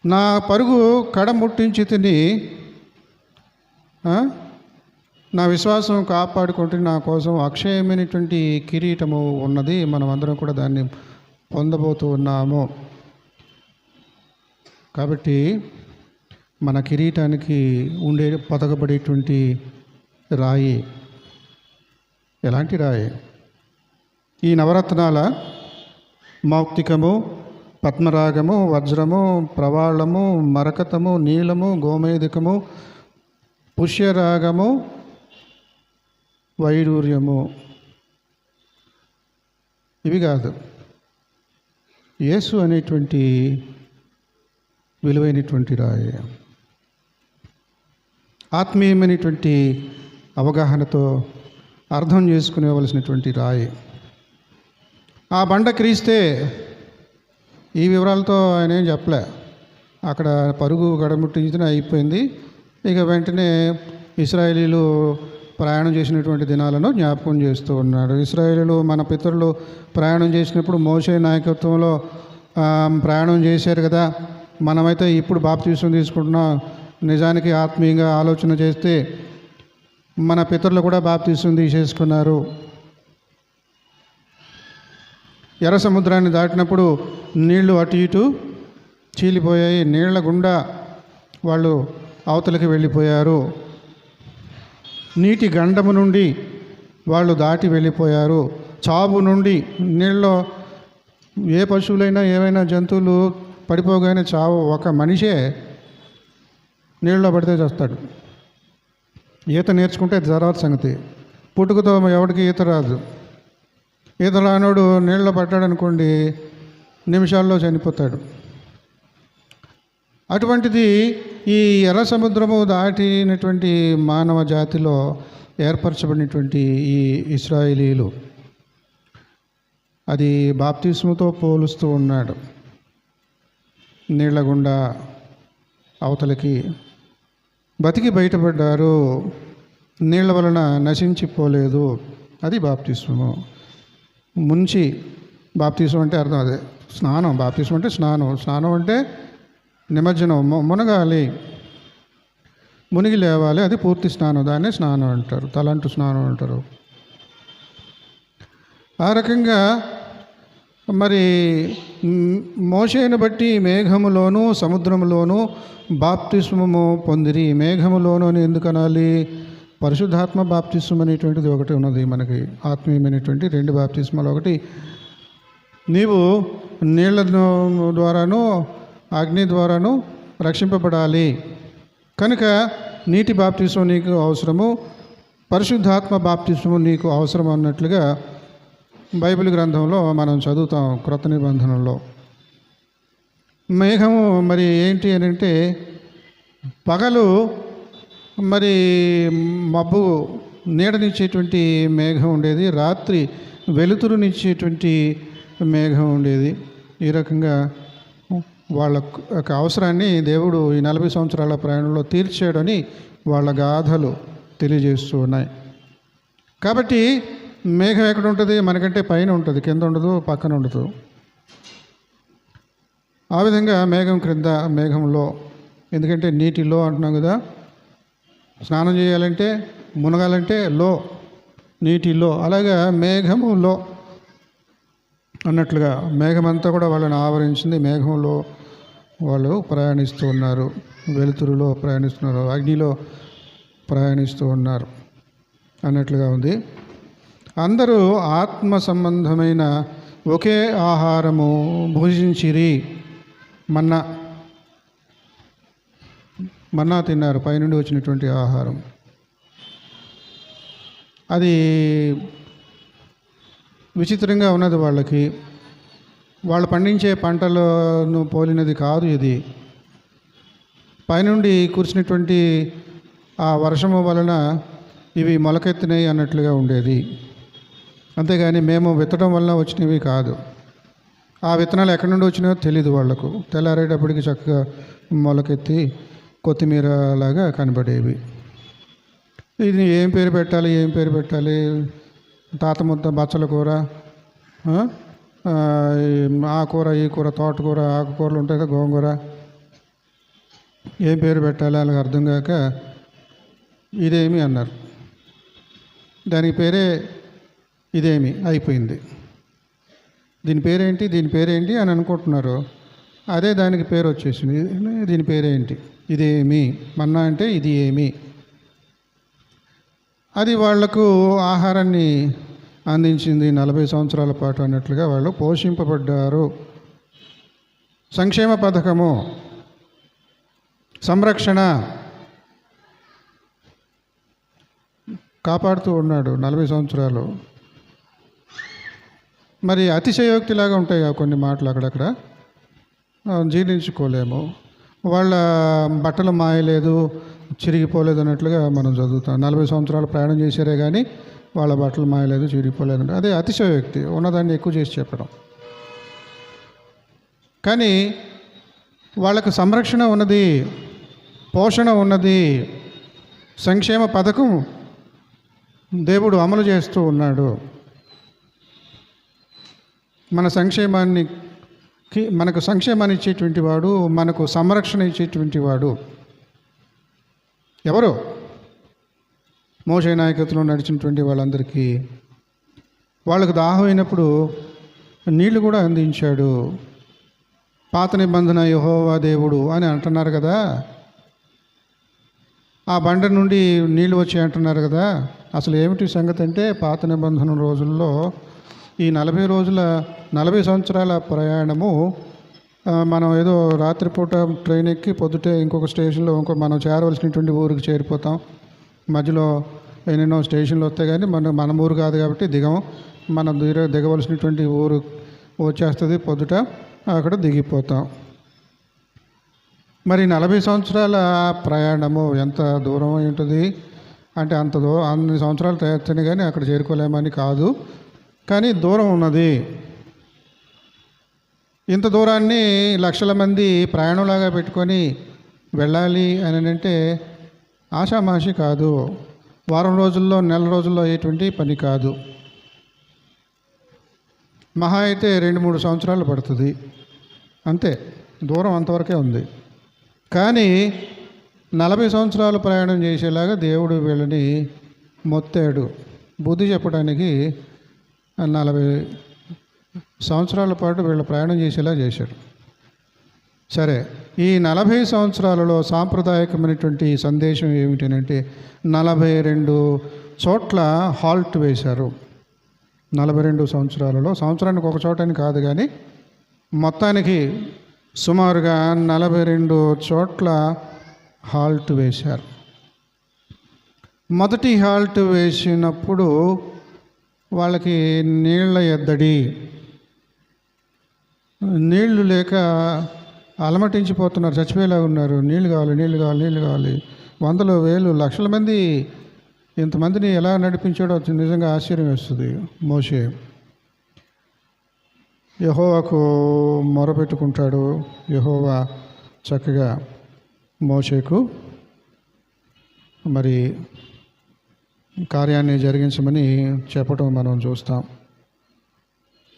నా పరుగు కడ ముట్టించి తిని నా విశ్వాసం కాపాడుకుంటే నా కోసం అక్షయమైనటువంటి కిరీటము ఉన్నది. మనం అందరం కూడా దాన్ని పొందబోతూ ఉన్నాము. కాబట్టి మన కిరీటానికి ఉండే పొదగబడేటువంటి రాయి ఎలాంటి రాయి? ఈ నవరత్నాల మౌక్తికము, పద్మరాగము, వజ్రము, ప్రవాళము, మరకతము, నీలము, గోమేధికము, పుష్యరాగము, వైడూర్యము. ఇవి కాదు, యేసు అనేటువంటి విలువైనటువంటి రాయి, ఆత్మీయమైనటువంటి అవగాహనతో అర్థం చేసుకునేవలసినటువంటి రాయి. ఆ బండ క్రీస్తే. ఈ వివరాలతో ఆయన ఏం చెప్పలే. అక్కడ పరుగు గడముట్టించిన అయిపోయింది. ఇక వెంటనే ఇశ్రాయేలీలు ప్రయాణం చేసినటువంటి దినాలను జ్ఞాపకం చేస్తూ ఉన్నాడు. ఇశ్రాయేలీలు మన పితరులు ప్రయాణం చేసినప్పుడు మోషే నాయకత్వంలో ప్రయాణం చేశారు కదా. మనమైతే ఇప్పుడు బాప్తీసం తీసుకుంటున్నాం. నిజానికి ఆత్మీయంగా ఆలోచన చేస్తే మన పితరులు కూడా బాప్తీసం తీసేసుకున్నారు. ఎర్ర సముద్రాన్ని దాటినప్పుడు నీళ్లు అటు ఇటు చీలిపోయాయి. నీళ్ల గుండా వాళ్ళు అవతలకి వెళ్ళిపోయారు. నీటి గండము నుండి వాళ్ళు దాటి వెళ్ళిపోయారు. చావు నుండి, నీళ్ళలో ఏ పశువులైనా ఏవైనా జంతువులు పడిపోగానే చావు. ఒక మనిషే నీళ్ళలో పడితే చేస్తాడు. ఈత నేర్చుకుంటే తర్వాత సంగతి. పుట్టుకతో ఎవరికి ఈత రాదు. ఈత రానోడు నీళ్ళలో పడ్డాడు అనుకోండి, నిమిషాల్లో చనిపోతాడు. అటువంటిది ఈ ఎర్ర సముద్రము దాటినటువంటి మానవ జాతిలో ఏర్పరచబడినటువంటి ఈ ఇశ్రాయేలీలు, అది బాప్తిస్ముతో పోలుస్తూ ఉన్నాడు. నీళ్ల గుండా అవతలకి బతికి బయటపడ్డారు. నీళ్ల వలన నశించిపోలేదు. అది బాప్తిస్మము. ముంచి, బాప్తిస్మం అంటే అర్థం అదే, స్నానం. బాప్తిస్మం అంటే స్నానం. స్నానం అంటే నిమజ్జనం, మునగాలి, మునిగి లేవాలి. అది పూర్తి స్నానం. దాన్నే స్నానం అంటారు. తలంటు స్నానం అంటారు. ఆ రకంగా మరి మోషేను బట్టి మేఘములోను సముద్రములోను బాప్తిస్మము పొందిరి. మేఘములోను అని ఎందుకు అనాలి? పరిశుద్ధాత్మ బాప్తిస్మం అనేటువంటిది ఒకటి ఉన్నది మనకి, ఆత్మీయమైనటువంటి 2 బాప్తిస్మాలు. ఒకటి నీవు నీళ్ళ ద్వారాను అగ్ని ద్వారాను రక్షింపబడాలి కనుక నీటి బాప్తిస్మం నీకు అవసరము, పరిశుద్ధాత్మ బాప్తిస్మం నీకు అవసరం అన్నట్లుగా బైబిల్ గ్రంథంలో మనం చదువుతాం. క్రొత్త నిబంధనలో మేఘము మరి ఏంటి అని అంటే, పగలు మరి మబ్బు నీడనిచ్చేటువంటి మేఘం ఉండేది, రాత్రి వెలుతురునిచ్చేటువంటి మేఘం ఉండేది. ఈ రకంగా వాళ్ళ యొక్క అవసరాన్ని దేవుడు ఈ 40 సంవత్సరాల ప్రయాణంలో తీర్చాడని వాళ్ళ గాథలు తెలియజేస్తూ ఉన్నాయి. కాబట్టి మేఘం ఎక్కడ ఉంటుంది? మనకంటే పైన ఉంటుంది, కింద ఉండదు, పక్కన ఉండదు. ఆ విధంగా మేఘం క్రింద, మేఘంలో, ఎందుకంటే నీటిలో అంటున్నాం కదా, స్నానం చేయాలంటే మునగాలంటే లో, నీటిలో, అలాగా మేఘములో అన్నట్లుగా మేఘమంతా కూడా వాళ్ళని ఆవరించింది. మేఘంలో వాళ్ళు ప్రయాణిస్తూ ఉన్నారు, వెలుతురులో ప్రయాణిస్తున్నారు, అగ్నిలో ప్రయాణిస్తూ ఉన్నారు అన్నట్లుగా ఉంది. అందరూ ఆత్మ సంబంధమైన ఒకే ఆహారము భుజించిరి. మన్నా తిన్నారు, పైనుండి వచ్చినటువంటి ఆహారం. అది విచిత్రంగా ఉన్నది వాళ్ళకి. వాళ్ళు పండించే పంటలను పోలినది కాదు ఇది. పైనుండి కురిసినటువంటి ఆ వర్షము వలన ఇవి మొలకెత్తినాయి అన్నట్లుగా ఉండేది. అంతేగాని మేము విత్తడం వలన వచ్చినవి కాదు. ఆ విత్తనాలు ఎక్కడి నుండి వచ్చినాయో తెలియదు వాళ్లకు. తెల్లారేటప్పటికి చక్కగా మొలకెత్తి కొత్తిమీర లాగా కనబడేవి. ఇది ఏం పేరు పెట్టాలి? తాత ముద్ద, బచ్చల కూర, ఆ కూర, ఈ కూర, తోటకూర, ఆకుకూరలు ఉంటాయి కదా, గోంగూర, ఏం పేరు పెట్టాలి అలాగ అర్థం కాక ఇదేమి అన్నారు. దానికి పేరే ఇదేమి అయిపోయింది. దీని పేరేంటి అని అనుకుంటున్నారు. అదే దానికి పేరు వచ్చేసింది. దీని పేరేంటి? ఇదేమి. మన్నా అంటే ఇది ఏమి. అది వాళ్లకు ఆహారాన్ని అందించింది 40 సంవత్సరాల పాటు అన్నట్లుగా వాళ్ళు పోషింపబడ్డారు. సంక్షేమ పథకము, సంరక్షణ కాపాడుతూ ఉన్నాడు 40 సంవత్సరాలు. మరి అతిశయోక్తిలాగా ఉంటాయి కొన్ని మాటలు అక్కడక్కడ, జీర్ణించుకోలేము. వాళ్ళ బట్టలు మాయలేదు, చిరిగిపోలేదు అన్నట్లుగా మనం చదువుతాం. 40 సంవత్సరాలు ప్రయాణం చేశారే కానీ వాళ్ళ బట్టలు మాయలేదు, చిరిగిపోలేదు అంటే అదే అతిశయోక్తి, ఉన్నదాన్ని ఎక్కువ చేసి చెప్పడం. కానీ వాళ్ళకు సంరక్షణ ఉన్నది, పోషణ ఉన్నది, సంక్షేమ పథకం దేవుడు అమలు చేస్తూ ఉన్నాడు. మనకు సంక్షేమాన్ని ఇచ్చేటువంటి వాడు, మనకు సంరక్షణ ఇచ్చేటువంటి వాడు ఎవరు? మోషే నాయకత్వంలో నడిచినటువంటి వాళ్ళందరికీ. వాళ్ళకు దాహం అయినప్పుడు నీళ్లు కూడా అందించాడు. పాత నిబంధన యెహోవా దేవుడు అని అంటున్నారు కదా, ఆ బండ నుండి నీళ్ళు వచ్చి అంటున్నారు కదా. అసలు ఏమిటి సంగతి అంటే, పాత నిబంధన రోజుల్లో ఈ 40 సంవత్సరాల ప్రయాణము మనం ఏదో రాత్రిపూట ట్రైన్ ఎక్కి పొద్దుటే ఇంకొక స్టేషన్లో మనం చేరవలసినటువంటి ఊరికి చేరిపోతాం. మధ్యలో ఎన్నెన్నో స్టేషన్లు వస్తాయి కానీ మన ఊరు కాదు కాబట్టి మనం దిగవలసినటువంటి ఊరు వచ్చేస్తుంది పొద్దుట, అక్కడ దిగిపోతాం. మరి 40 సంవత్సరాల ప్రయాణము ఎంత దూరం ఉంటుంది అంటే, అన్ని సంవత్సరాలు తయారు కానీ అక్కడ చేరుకోలేమని కాదు, కానీ దూరం ఉన్నది. ఇంత దూరాన్ని లక్షల మంది ప్రయాణంలాగా పెట్టుకొని వెళ్ళాలి అని అంటే ఆషామాషి కాదు. వారం రోజుల్లో, నెల రోజుల్లో అయ్యేటువంటి పని కాదు. మహా అయితే 2-3 సంవత్సరాలు పడుతుంది అంతే. దూరం అంతవరకే ఉంది. కానీ 40 సంవత్సరాలు ప్రయాణం చేసేలాగా దేవుడు వీళ్ళని మొత్తాడు. బుద్ధి చెప్పడానికి 40 సంవత్సరాల పాటు వీళ్ళు ప్రయాణం చేసేలా చేశాడు. సరే, ఈ 40 సంవత్సరాలలో సాంప్రదాయకమైనటువంటి సందేశం ఏమిటంటే 42 చోట్ల హాల్ట్ వేశారు. 42 సంవత్సరాలలో, సంవత్సరానికి ఒక చోట అని కాదు కానీ మొత్తానికి సుమారుగా 42 చోట్ల హాల్ట్ వేశారు. మొదటి హాల్ట్ వేసినప్పుడు వాళ్ళకి నీళ్ల ఎద్దడి, నీళ్లు లేక అలమటించిపోతున్నారు, చచ్చిపోయేలా ఉన్నారు. నీళ్ళు కావాలి, నీళ్ళు కావాలి, నీళ్ళు కావాలి. వందలు, వేలు, లక్షల మంది, ఇంతమందిని ఎలా నడిపించాడో నిజంగా ఆశ్చర్యం వేస్తుంది. మోషే యెహోవాకు మొరపెట్టుకుంటాడు. యెహోవా చక్కగా మోషేకు మరి కార్యాన్ని జరిగించమని చెప్పడం మనం చూస్తాం.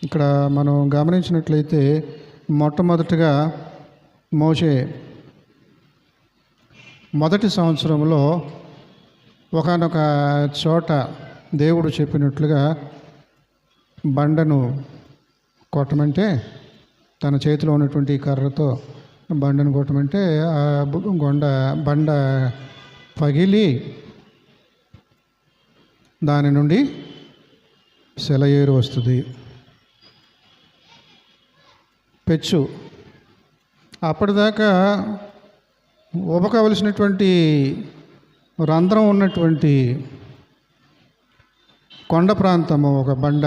ఇక్కడ మనం గమనించినట్లయితే మొట్టమొదటిగా మోషే మొదటి సంవత్సరంలో ఒకానొక చోట దేవుడు చెప్పినట్లుగా బండను కొట్టమంటే, తన చేతిలో ఉన్నటువంటి కర్రతో బండను కొట్టమంటే ఆ బండ పగిలి దాని నుండి సెలయేరు వస్తుంది, పెచ్చు. అప్పటిదాకా ఉబకవలసినటువంటి రంధ్రం ఉన్నటువంటి కొండ ప్రాంతము, ఒక బండ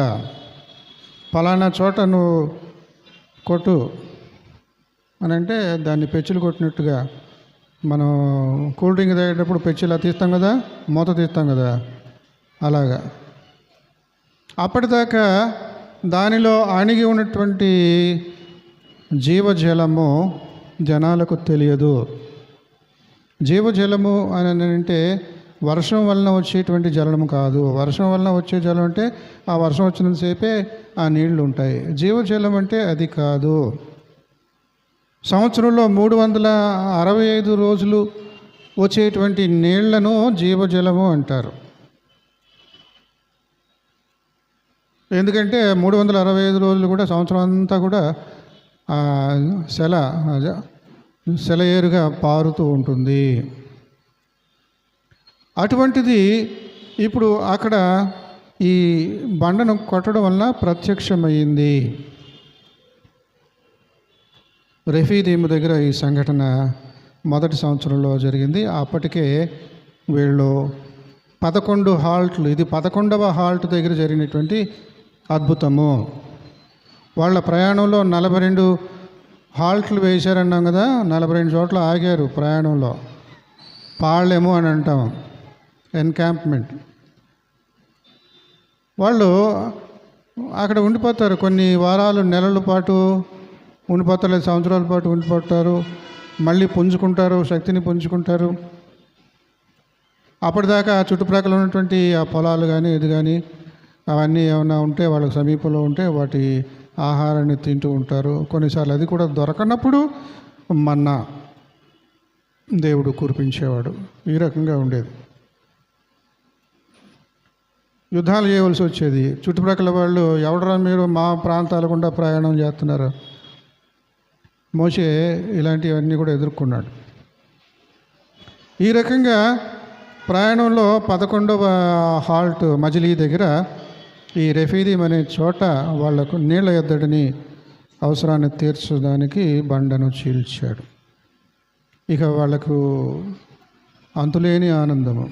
ఫలానా చోట నువ్వు కొట్టు అని అంటే దాన్ని పెచ్చులు కొట్టినట్టుగా, మనం కూల్ డ్రింక్ తాగేటప్పుడు పెచ్చు ఇలా తీస్తాం కదా, మూత తీస్తాం కదా, అలాగా. అప్పటిదాకా దానిలో అణిగి ఉన్నటువంటి జీవజలము జనాలకు తెలియదు. జీవజలము అని అంటే వర్షం వలన వచ్చేటువంటి జలము కాదు. వర్షం వలన వచ్చే జలం అంటే ఆ వర్షం వచ్చినంతసేపే ఆ నీళ్లు ఉంటాయి. జీవజలం అంటే అది కాదు. సంవత్సరంలో 365 రోజులు వచ్చేటువంటి నీళ్లను జీవజలము అంటారు. ఎందుకంటే 365 రోజులు కూడా, సంవత్సరం అంతా కూడా సెలయేరుగా పారుతూ ఉంటుంది. అటువంటిది ఇప్పుడు అక్కడ ఈ బండను కొట్టడం వలన ప్రత్యక్షమైంది. రెఫీదీము దగ్గర ఈ సంఘటన మొదటి సంవత్సరంలో జరిగింది. అప్పటికే వీళ్ళు 11 హాల్ట్లు, ఇది 11వ హాల్ట్ దగ్గర జరిగినటువంటి అద్భుతము. వాళ్ళ ప్రయాణంలో 42 హాల్ట్లు వేశారన్నాం కదా, 42 చోట్ల ఆగారు ప్రయాణంలో. పాళ్ళెము అని అంటాం, ఎన్క్యాంప్మెంట్. వాళ్ళు అక్కడ ఉండిపోతారు, కొన్ని వారాలు, నెలల పాటు ఉండిపోతారు, లేదా సంవత్సరాల పాటు ఉండిపోతారు. మళ్ళీ పుంజుకుంటారు, శక్తిని పుంజుకుంటారు. అప్పటిదాకా చుట్టుప్రక్కల ఉన్నటువంటి ఆ పొలాలు కానీ ఇది కానీ అవన్నీ ఏమైనా ఉంటే వాళ్ళకి సమీపంలో ఉంటే వాటి ఆహారాన్ని తింటూ ఉంటారు. కొన్నిసార్లు అది కూడా దొరకనప్పుడు మన్నా దేవుడు కురిపించేవాడు. ఈ రకంగా ఉండేది. యుద్ధాలు చేయవలసి వచ్చేది. చుట్టుప్రక్కల వాళ్ళు, ఎవడరా మీరు మా ప్రాంతాల గుండా ప్రయాణం చేస్తున్నారు. మోషే ఇలాంటివన్నీ కూడా ఎదుర్కొన్నాడు. ఈ రకంగా ప్రయాణంలో 11వ హాల్ట్ మజిలీ దగ్గర ఈ రెఫీదీం అనే చోట వాళ్లకు నీళ్ల ఎద్దడిని, అవసరాన్ని తీర్చడానికి బండను చీల్చాడు. ఇక వాళ్లకు అంతులేని ఆనందము.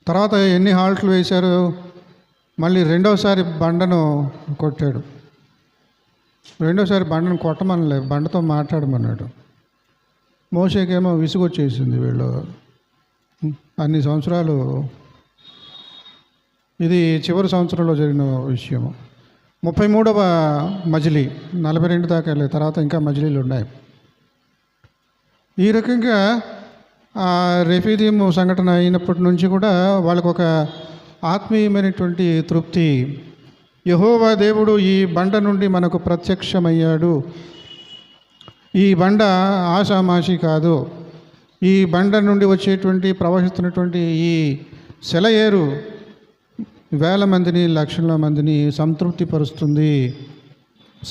తర్వాత ఎన్ని హాల్ట్లు వేశారు, మళ్ళీ రెండోసారి బండను కొట్టాడు. రెండోసారి బండను కొట్టమనలే, బండతో మాట్లాడమన్నాడు. మోషేకేమో విసుగొచ్చేసింది. వీళ్ళు అన్ని సంవత్సరాలు, ఇది చివరి సంవత్సరంలో జరిగిన విషయము. 33వ మజిలీ, 42 దాకా వెళ్ళే తర్వాత ఇంకా మజిలీలు ఉన్నాయి. ఈ రకంగా ఆ రెఫీదీం సంఘటన అయినప్పటి నుంచి కూడా వాళ్ళకు ఒక ఆత్మీయమైనటువంటి తృప్తి. యెహోవా దేవుడు ఈ బండ నుండి మనకు ప్రత్యక్షమయ్యాడు. ఈ బండ ఆషామాషి కాదు. ఈ బండ నుండి వచ్చేటువంటి, ప్రవహిస్తున్నటువంటి ఈ సెలయేరు వేల మందిని, లక్షల మందిని సంతృప్తిపరుస్తుంది.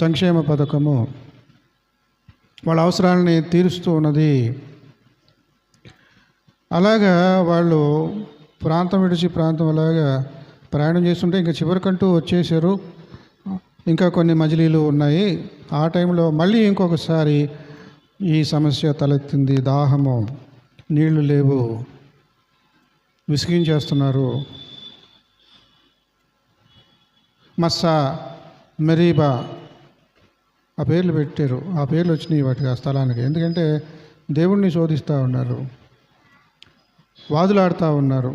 సంక్షేమ పథకము వాళ్ళ అవసరాలని తీరుస్తూ ఉన్నది. అలాగా వాళ్ళు ప్రాంతం విడిచి ప్రాంతం అలాగా ప్రయాణం చేస్తుంటే ఇంకా చివరికంటూ వచ్చేసారు. ఇంకా కొన్ని మజిలీలు ఉన్నాయి. ఆ టైంలో మళ్ళీ ఇంకొకసారి ఈ సమస్య తలెత్తింది. దాహము, నీళ్లు లేవు, విసిగించేస్తున్నారు. మస్సా, మెరీబా ఆ పేర్లు పెట్టారు. ఆ పేర్లు వచ్చినాయి వాటికి, ఆ స్థలానికి. ఎందుకంటే దేవుణ్ణి శోధిస్తూ ఉన్నారు, వాదులాడుతూ ఉన్నారు.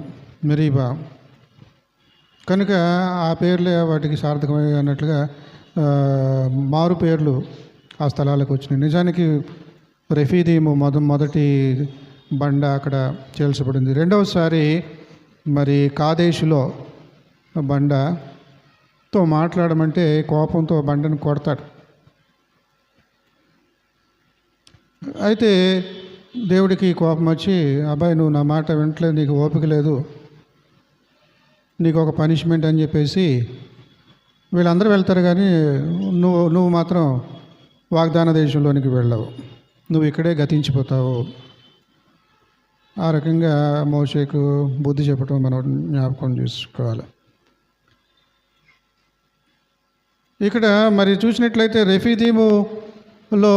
మెరీబా కనుక ఆ పేర్లే వాటికి సార్థకమై అన్నట్లుగా మారు పేర్లు ఆ స్థలాలకు వచ్చినాయి. నిజానికి రెఫీదీము మొదటి బండ అక్కడ చేల్చబడింది. రెండవసారి మరి కాదేశులో బండతో మాట్లాడమంటే కోపంతో బండను కొడతాడు. అయితే దేవుడికి కోపం వచ్చి, అబ్బాయి నువ్వు నా మాట వింటలేదు, నీకు ఓపిక లేదు, నీకు ఒక పనిష్మెంట్ అని చెప్పేసి వీళ్ళందరూ వెళ్తారు కానీ నువ్వు మాత్రం వాగ్దాన దేశంలోనికి వెళ్ళవు, నువ్వు ఇక్కడే గతించిపోతావు. ఆ రకంగా మోషేకు బుద్ధి చెప్పడం మనం జ్ఞాపకం చేసుకోవాలి. ఇక్కడ మరి చూసినట్లయితే రెఫీదీములో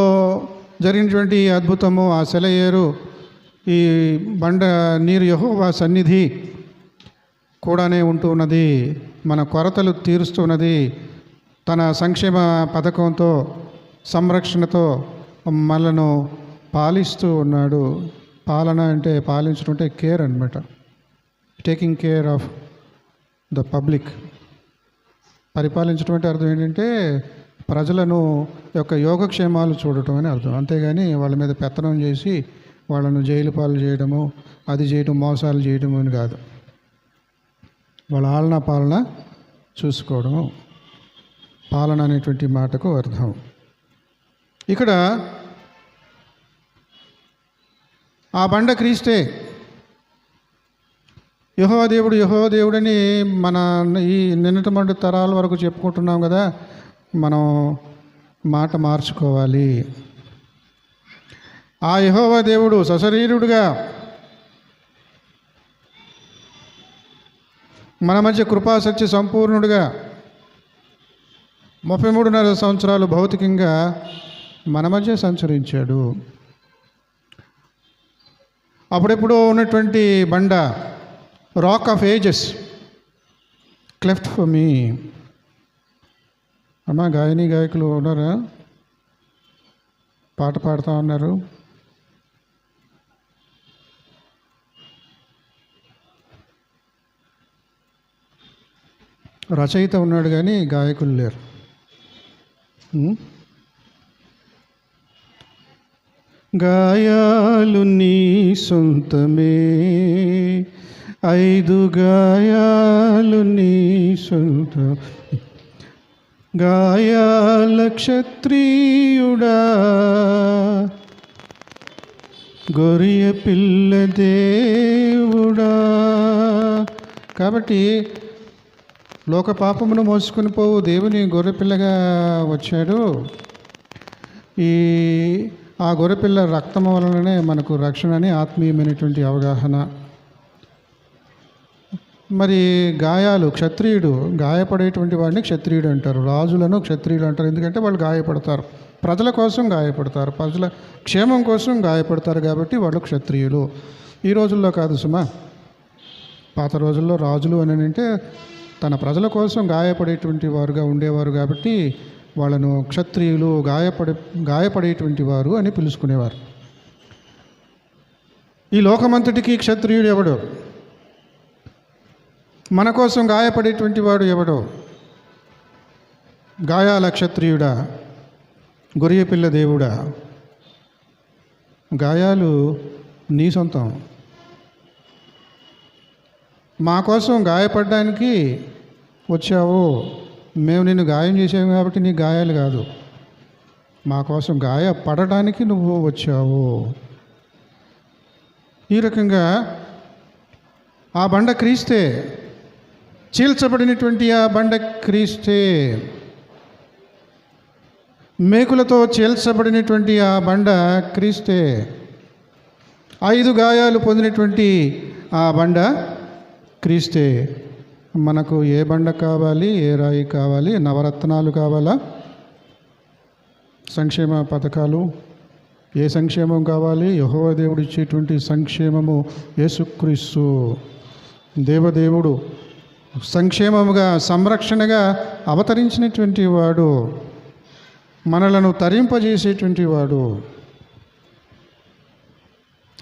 జరిగినటువంటి అద్భుతము, ఆ సెలయేరు, ఈ బండ నీరు యెహోవా సన్నిధి కూడానే ఉంటూ ఉన్నది, మన కొరతలు తీరుస్తున్నది. తన సంక్షేమ పథకంతో, సంరక్షణతో మనలను పాలిస్తూ ఉన్నాడు. పాలన అంటే, పాలించడం అంటే కేర్ అనమాట. Taking care of the public. పరిపాలించడం అంటే అర్థం ఏంటంటే ప్రజలను యొక్క యోగక్షేమాలు చూడటం అని అర్థం. అంతేగాని వాళ్ళ మీద పెత్తనం చేసి వాళ్ళను జైలు పాలు చేయడము, అది చేయడం, మోసాలు చేయడము అని కాదు. వాళ్ళ ఆలన పాలన చూసుకోవడము పాలన అనేటువంటి మాటకు అర్థం. ఇక్కడ ఆ బండ క్రీస్తే. యెహోవా దేవుడు, యెహోవా దేవుడని మన ఈ నిన్నటి మొండి తరాల వరకు చెప్పుకుంటున్నాం కదా. మనం మాట మార్చుకోవాలి. ఆ యెహోవా దేవుడు సశరీరుడుగా మన మధ్య కృపాసత్య సంపూర్ణుడుగా 33.5 సంవత్సరాలు భౌతికంగా మన మధ్య సంచరించాడు. అప్పుడెప్పుడో ఉన్నటువంటి బండ, rock of ages, cleft for me. అమ్మా గాయని గాయకులు ఉన్నారా? పాట పాడుతూ ఉన్నారు. రచయిత ఉన్నాడు కానీ గాయకులు లేరు. గాయాలు నీ సొంతమే, 5 గాయాలు నీ సొంతం, గాయాల క్షత్రియుడా, గొర్రె పిల్ల దేవుడా. కాబట్టి లోక పాపమును మోసుకొని పోవు దేవుని గొర్రెపిల్లగా వచ్చాడు. ఆ గొర్రెపిల్ల రక్తము వలననే మనకు రక్షణ అని ఆత్మీయమైనటువంటి అవగాహన. మరి గాయాలు, క్షత్రియుడు, గాయపడేటువంటి వాడిని క్షత్రియుడు అంటారు. రాజులను క్షత్రియులు అంటారు. ఎందుకంటే వాళ్ళు గాయపడతారు, ప్రజల కోసం గాయపడతారు, ప్రజల క్షేమం కోసం గాయపడతారు. కాబట్టి వాళ్ళు క్షత్రియులు. ఈ రోజుల్లో కాదు సుమా, పాత రోజుల్లో రాజులు అని అంటే తన ప్రజల కోసం గాయపడేటువంటి వారుగా ఉండేవారు. కాబట్టి వాళ్ళను క్షత్రియులు, గాయపడేటువంటి వారు అని పిలుచుకునేవారు. ఈ లోకమంతటికి క్షత్రియుడు ఎవడు? మన కోసం గాయపడేటువంటి వాడు ఎవడో? గాయాల క్షత్రియుడా, గొర్రె పిల్ల దేవుడా. గాయాలు నీ సొంతం. మా కోసం గాయపడడానికి వచ్చావు. మేము నిన్ను గాయం చేసాము కాబట్టి నీ గాయాలు కాదు, మా కోసం గాయపడడానికి నువ్వు వచ్చావు. ఈ రకంగా ఆ బండ క్రీస్తే. చీల్చబడినటువంటి ఆ బండ క్రీస్తే. మేకులతో చీల్చబడినటువంటి ఆ బండ క్రీస్తే. 5 గాయాలు పొందినటువంటి ఆ బండ క్రీస్తే. మనకు ఏ బండ కావాలి, ఏ రాయి కావాలి? నవరత్నాలు కావాలా? సంక్షేమ పథకాలు? ఏ సంక్షేమం కావాలి? యెహోవా దేవుడు ఇచ్చేటువంటి సంక్షేమము యేసుక్రీస్తు. దేవదేవుడు సంక్షేమముగా, సంరక్షణగా అవతరించినటువంటి వాడు, మనలను తరింపజేసేటువంటి వాడు.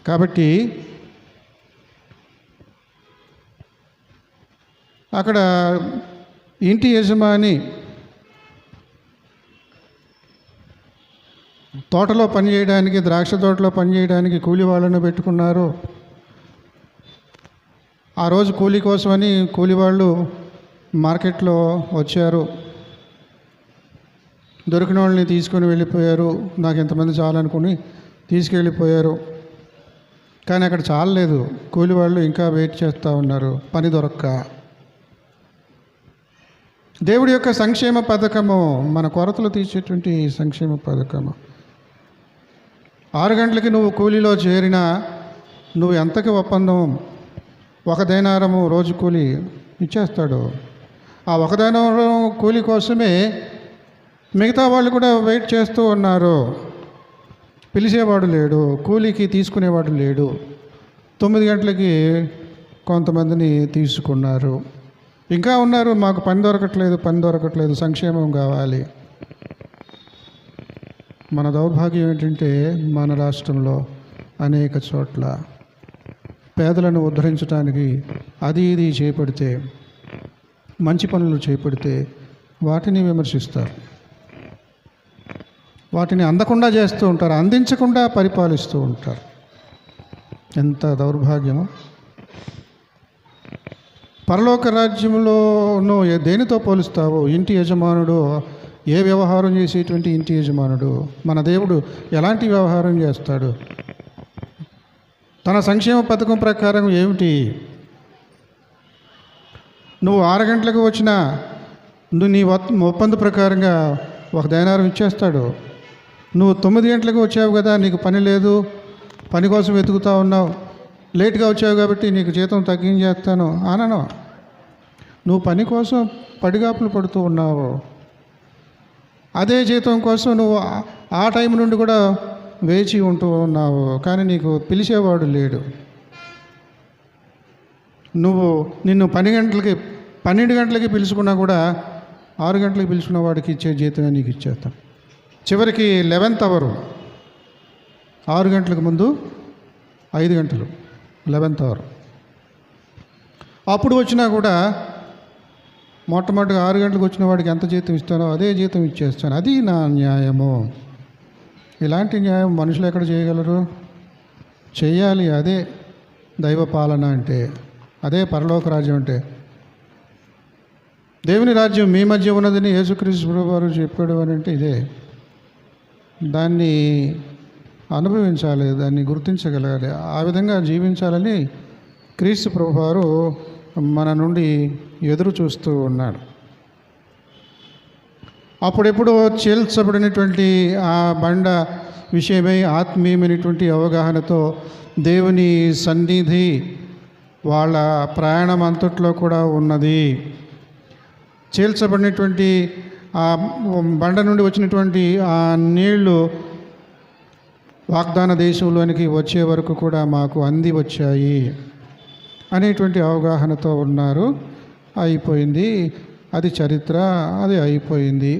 కాబట్టి అక్కడ ఇంటి యజమాని తోటలో పనిచేయడానికి, ద్రాక్ష తోటలో పనిచేయడానికి కూలి వాళ్ళను పెట్టుకున్నారు. ఆ రోజు కూలి కోసమని కూలి వాళ్ళు మార్కెట్లో వచ్చారు. దొరికిన వాళ్ళని తీసుకొని వెళ్ళిపోయారు. నాకు ఎంతమంది చాలనుకుని తీసుకెళ్ళిపోయారు. కానీ అక్కడ చాలలేదు. కూలి వాళ్ళు ఇంకా వెయిట్ చేస్తూ ఉన్నారు, పని దొరక్క. దేవుడి యొక్క సంక్షేమ పథకము, మన కొరతలు తీర్చేటువంటి సంక్షేమ పథకము. 6 గంటలకి నువ్వు కూలీలో చేరినా నువ్వు ఎంతకి ఒప్పందం? 1 దేనారము రోజు కూలి ఇచ్చేస్తాడు. ఆ 1 దేనారం కూలి కోసమే మిగతా వాళ్ళు కూడా వెయిట్ చేస్తూ ఉన్నారు. పిలిచేవాడు లేడు, కూలీకి తీసుకునేవాడు లేడు. 9 గంటలకి కొంతమందిని తీసుకున్నారు. ఇంకా ఉన్నారు, మాకు పని దొరకట్లేదు, సంక్షేమం కావాలి. మన దౌర్భాగ్యం ఏంటంటే మన రాష్ట్రంలో అనేక చోట్ల పేదలను ఉద్ధరించడానికి అది ఇది చేపడితే, మంచి పనులు చేపడితే వాటిని విమర్శిస్తారు. వాటిని అందకుండా చేస్తూ ఉంటారు, అందించకుండా పరిపాలిస్తూ ఉంటారు. ఎంత దౌర్భాగ్యమో! పరలోక రాజ్యంలో నువ్వు దేనితో పోలుస్తావు? ఇంటి యజమానుడు ఏ వ్యవహారం చేసేటువంటి ఇంటి యజమానుడు? మన దేవుడు ఎలాంటి వ్యవహారం చేస్తాడు? తన సంక్షేమ పథకం ప్రకారం ఏమిటి? నువ్వు 6 గంటలకు వచ్చినా నువ్వు నీ ఒప్పంద ప్రకారంగా 1 దేనారం ఇచ్చేస్తాడు. నువ్వు 9 గంటలకు వచ్చావు కదా, నీకు పని లేదు, పని కోసం వెతుకుతూ ఉన్నావు, లేట్గా వచ్చావు కాబట్టి నీకు జీతం తగ్గించేస్తాను అనను. నువ్వు పని కోసం పడిగాపులు పడుతూ ఉన్నావు. అదే జీతం కోసం నువ్వు ఆ టైం నుండి కూడా వేచి ఉంటూ ఉన్నావు, కానీ నీకు పిలిచేవాడు లేడు. నిన్ను 12 గంటలకి పిలుచుకున్నా కూడా 6 గంటలకి పిలుచుకున్న వాడికి ఇచ్చే జీతమే నీకు ఇచ్చేస్తాం. చివరికి 11th అవర్, 6 గంటలకు ముందు 5 గంటలు, 11th అవర్. అప్పుడు వచ్చినా కూడా మొట్టమొదటిగా 6 గంటలకు వచ్చిన వాడికి ఎంత జీతం ఇస్తానో అదే జీతం ఇచ్చేస్తాను. అది నా న్యాయము. ఇలాంటి న్యాయం మనుషులు ఎక్కడ చేయగలరు? చెయ్యాలి. అదే దైవ పాలన అంటే, అదే పరలోక రాజ్యం అంటే. దేవుని రాజ్యం మీ మధ్య ఉన్నదని యేసుక్రీస్తు ప్రభువారు చెప్పాడు అని అంటే ఇదే. దాన్ని అనుభవించాలి, దాన్ని గుర్తించగలగాలి, ఆ విధంగా జీవించాలని క్రీస్తు ప్రభువారు మన నుండి ఎదురు చూస్తూ ఉన్నాడు. అప్పుడెప్పుడు చీల్చబడినటువంటి ఆ బండ విషయమై ఆత్మీయమైనటువంటి అవగాహనతో దేవుని సన్నిధి వాళ్ళ ప్రయాణం అంతట్లో కూడా ఉన్నది. చీల్చబడినటువంటి ఆ బండ నుండి వచ్చినటువంటి ఆ నీళ్లు వాగ్దాన దేశంలోనికి వచ్చే వరకు కూడా మాకు అంది వచ్చాయి అనేటువంటి అవగాహనతో ఉన్నారు. అయిపోయింది, అది చరిత్ర, అది అయిపోయింది.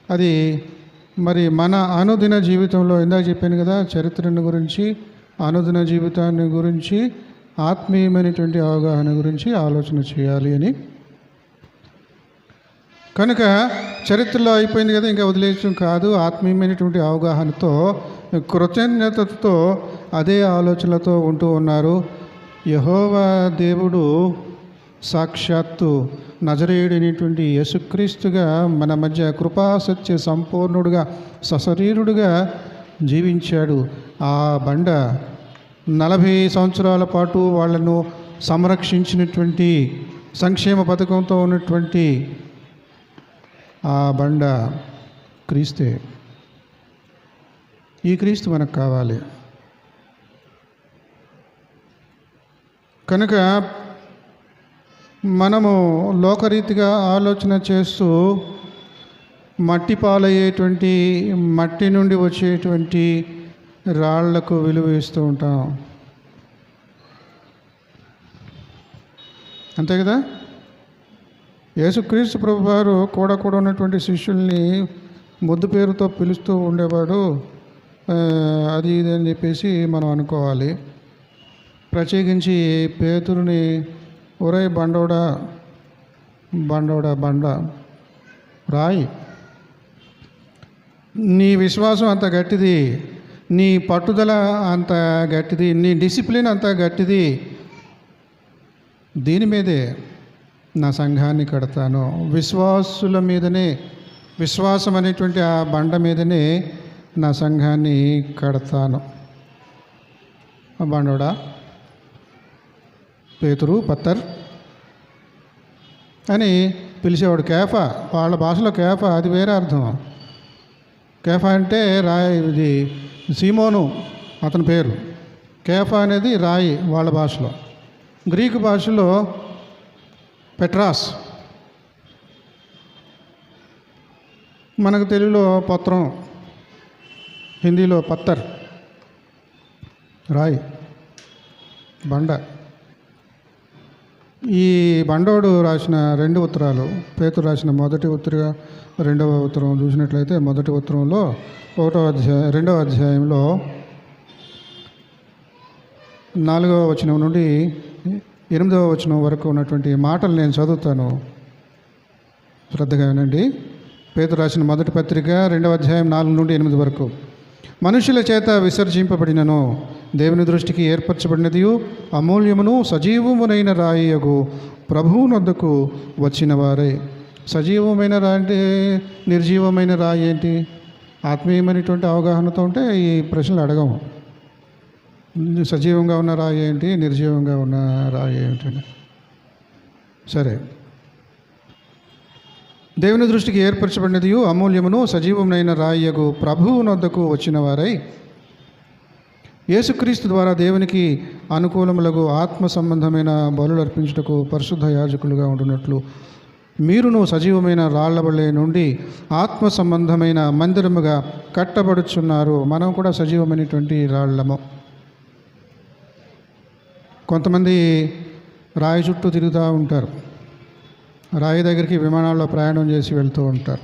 అది మరి మన అనుదిన జీవితంలో ఇందాక చెప్పాను కదా, చరిత్రను గురించి, అనుదిన జీవితాన్ని గురించి, ఆత్మీయమైనటువంటి అవగాహన గురించి ఆలోచన చేయాలి అని. కనుక చరిత్రలో అయిపోయింది కదా, ఇంకా వదిలేయడం కాదు. ఆత్మీయమైనటువంటి అవగాహనతో, కృతజ్ఞతతో, అదే ఆలోచనలతో ఉంటూ ఉన్నారు. యెహోవా దేవుడు సాక్షాత్తు నజరేయుడైనటువంటి యేసుక్రీస్తుగా మన మధ్య కృపాసత్య సంపూర్ణుడుగా, సశరీరుడుగా జీవించాడు. ఆ బండ 40 సంవత్సరాల పాటు వాళ్ళను సంరక్షించినటువంటి సంక్షేమ పథకంతో ఉన్నటువంటి ఆ బండ క్రీస్తే. ఈ క్రీస్తు మనకు కావాలి. కనుక మనము లోకరీతిగా ఆలోచన చేస్తూ మట్టి పాలయ్యేటువంటి, మట్టి నుండి వచ్చేటువంటి రాళ్లకు విలువ ఇస్తూ ఉంటాం. అంతే కదా? యేసుక్రీస్తు ప్రభువారు కూడా ఉన్నటువంటి శిష్యుల్ని ముద్దు పేరుతో పిలుస్తూ ఉండేవాడు. అది ఇది అని చెప్పేసి మనం అనుకోవాలి. ప్రత్యేకించి పేతురుని, ఒరే బండోడా బండోడా బండ రాయి, నీ విశ్వాసం అంత గట్టిది, నీ పట్టుదల అంత గట్టిది, నీ డిసిప్లిన్ అంత గట్టిది, దీని మీదే నా సంఘాన్ని కడతాను. విశ్వాసుల మీదనే, విశ్వాసం అనేటువంటి ఆ బండ మీదనే నా సంఘాన్ని కడతాను. బండోడా, పేతురు, పత్తర్ అని పిలిచేవాడు. కేఫా, వాళ్ళ భాషలో కేఫా అది వేరే అర్థం. కేఫా అంటే రాయి, ఇది సీమోను అతని పేరు. కేఫా అనేది రాయి వాళ్ళ భాషలో. గ్రీకు భాషలో పెట్రాస్, మనకు తెలుగులో పత్రం, హిందీలో పత్తర్, రాయి, బండ. ఈ బండోడు రాసిన 2 ఉత్తరాలు, పేతురు రాసిన మొదటి ఉత్తరం, 2వ ఉత్తరం చూసినట్లయితే మొదటి ఉత్తరంలో 2వ అధ్యాయంలో 4వ వచనం నుండి 8వ వచనం వరకు ఉన్నటువంటి మాటలు నేను చదువుతాను, శ్రద్ధగా వినండి. పేతురు రాసిన మొదటి పత్రిక 2వ అధ్యాయం 4 నుండి 8 వరకు. మనుషుల చేత విసర్జింపబడినను దేవుని దృష్టికి ఏర్పరచబడినది అమూల్యమును సజీవమునైన రాయియగు ప్రభువునొద్దకు వచ్చిన వారే. సజీవమైన రాయి అంటే నిర్జీవమైన రాయి ఏంటి? ఆత్మీయమైనటువంటి అవగాహనతో ఉంటే ఈ ప్రశ్నలు అడగము. సజీవంగా ఉన్న రాయి ఏంటి, నిర్జీవంగా ఉన్న రాయి ఏమిటని. సరే, దేవుని దృష్టికి ఏర్పరచబడినది అమూల్యమును సజీవమునైన రాయియగు ప్రభువునొద్దకు వచ్చిన వారై యేసుక్రీస్తు ద్వారా దేవునికి అనుకూలములకు ఆత్మ సంబంధమైన బలులు అర్పించుటకు పరిశుద్ధ యాజకులుగా ఉంటున్నట్లు మీరును సజీవమైన రాళ్లబళ్ళే నుండి ఆత్మ సంబంధమైన మందిరముగా కట్టబడుచున్నారు. మనం కూడా సజీవమైనటువంటి రాళ్లము. కొంతమంది రాయి చుట్టూ తిరుగుతూ ఉంటారు, రాయి దగ్గరికి విమానాల్లో ప్రయాణం చేసి వెళ్తూ ఉంటారు,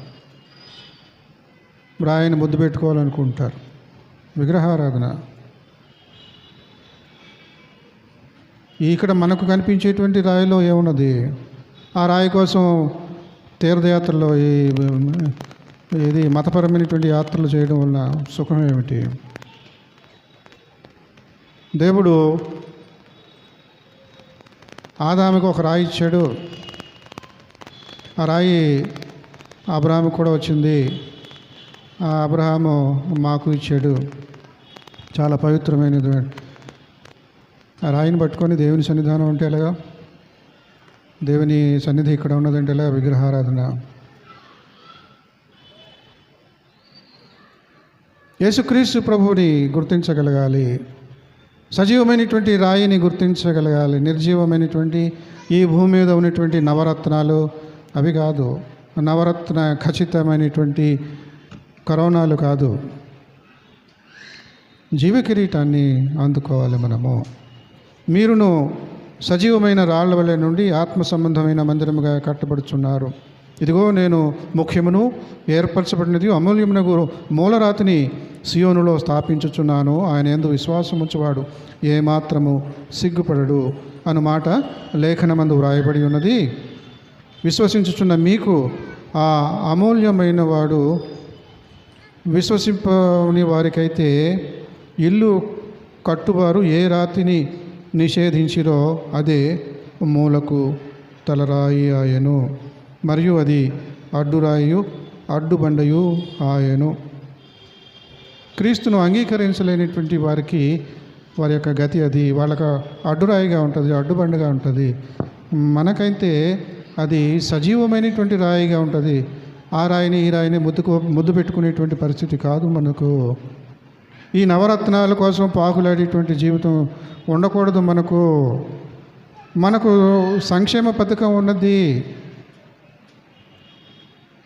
రాయిని ముద్దు పెట్టుకోవాలనుకుంటారు. విగ్రహారాధన. ఇక్కడ మనకు కనిపించేటువంటి రాయిలో ఏమున్నది? ఆ రాయి కోసం తీర్థయాత్రలో ఇది మతపరమైనటువంటి యాత్రలు చేయడం వల్ల సుఖం ఏమిటి? దేవుడు ఆదాముకు ఒక రాయి ఇచ్చాడు. ఆ రాయి అబ్రహాముకు కూడా వచ్చింది. ఆ అబ్రహాము మాకు ఇచ్చాడు. చాలా పవిత్రమైనది. ఆ రాయిని పట్టుకొని దేవుని సన్నిధానం అంటే ఎలాగా? దేవుని సన్నిధి ఇక్కడ ఉన్నదంటే ఎలాగా? విగ్రహారాధన. యేసుక్రీస్తు ప్రభువుని గుర్తించగలగాలి, సజీవమైనటువంటి రాయిని గుర్తించగలగాలి. నిర్జీవమైనటువంటి ఈ భూమి మీద ఉన్నటువంటి నవరత్నాలు అవి కాదు, నవరత్న ఖచ్చితమైనటువంటి కరోనాలు కాదు, జీవ కిరీటాన్ని అందుకోవాలి మనము. మీరును సజీవమైన రాళ్ల వలె నుండి ఆత్మ సంబంధమైన మందిరముగా కట్టబడుచున్నారు. ఇదిగో నేను ముఖ్యమును ఏర్పరచబడినది అమూల్యమునగు మూలరాతిని సియోనులో స్థాపించుచున్నాను. ఆయన యందు విశ్వాసముంచువాడు ఏమాత్రము సిగ్గుపడడు అను మాట లేఖనమందు వ్రాయబడి ఉన్నది. విశ్వసించుచున్న మీకు ఆ అమూల్యమైన వాడు, విశ్వసింపని వారికైతే ఇల్లు కట్టువారు ఏ రాతిని నిషేధించిరో అదే మూలకు తలరాయి ఆయను, మరియు అది అడ్డురాయు అడ్డుబండయు ఆయను. క్రీస్తును అంగీకరించలేనటువంటి వారికి వారి యొక్క గతి అది. వాళ్ళకు అడ్డురాయిగా ఉంటుంది, అడ్డుబండగా ఉంటుంది. మనకైతే అది సజీవమైనటువంటి రాయిగా ఉంటుంది. ఆ రాయిని ఈ రాయిని ముద్దు పెట్టుకునేటువంటి పరిస్థితి కాదు మనకు. ఈ నవరత్నాల కోసం పాకులాడేటువంటి జీవితం ఉండకూడదు మనకు. మనకు సంక్షేమ పథకం ఉన్నది,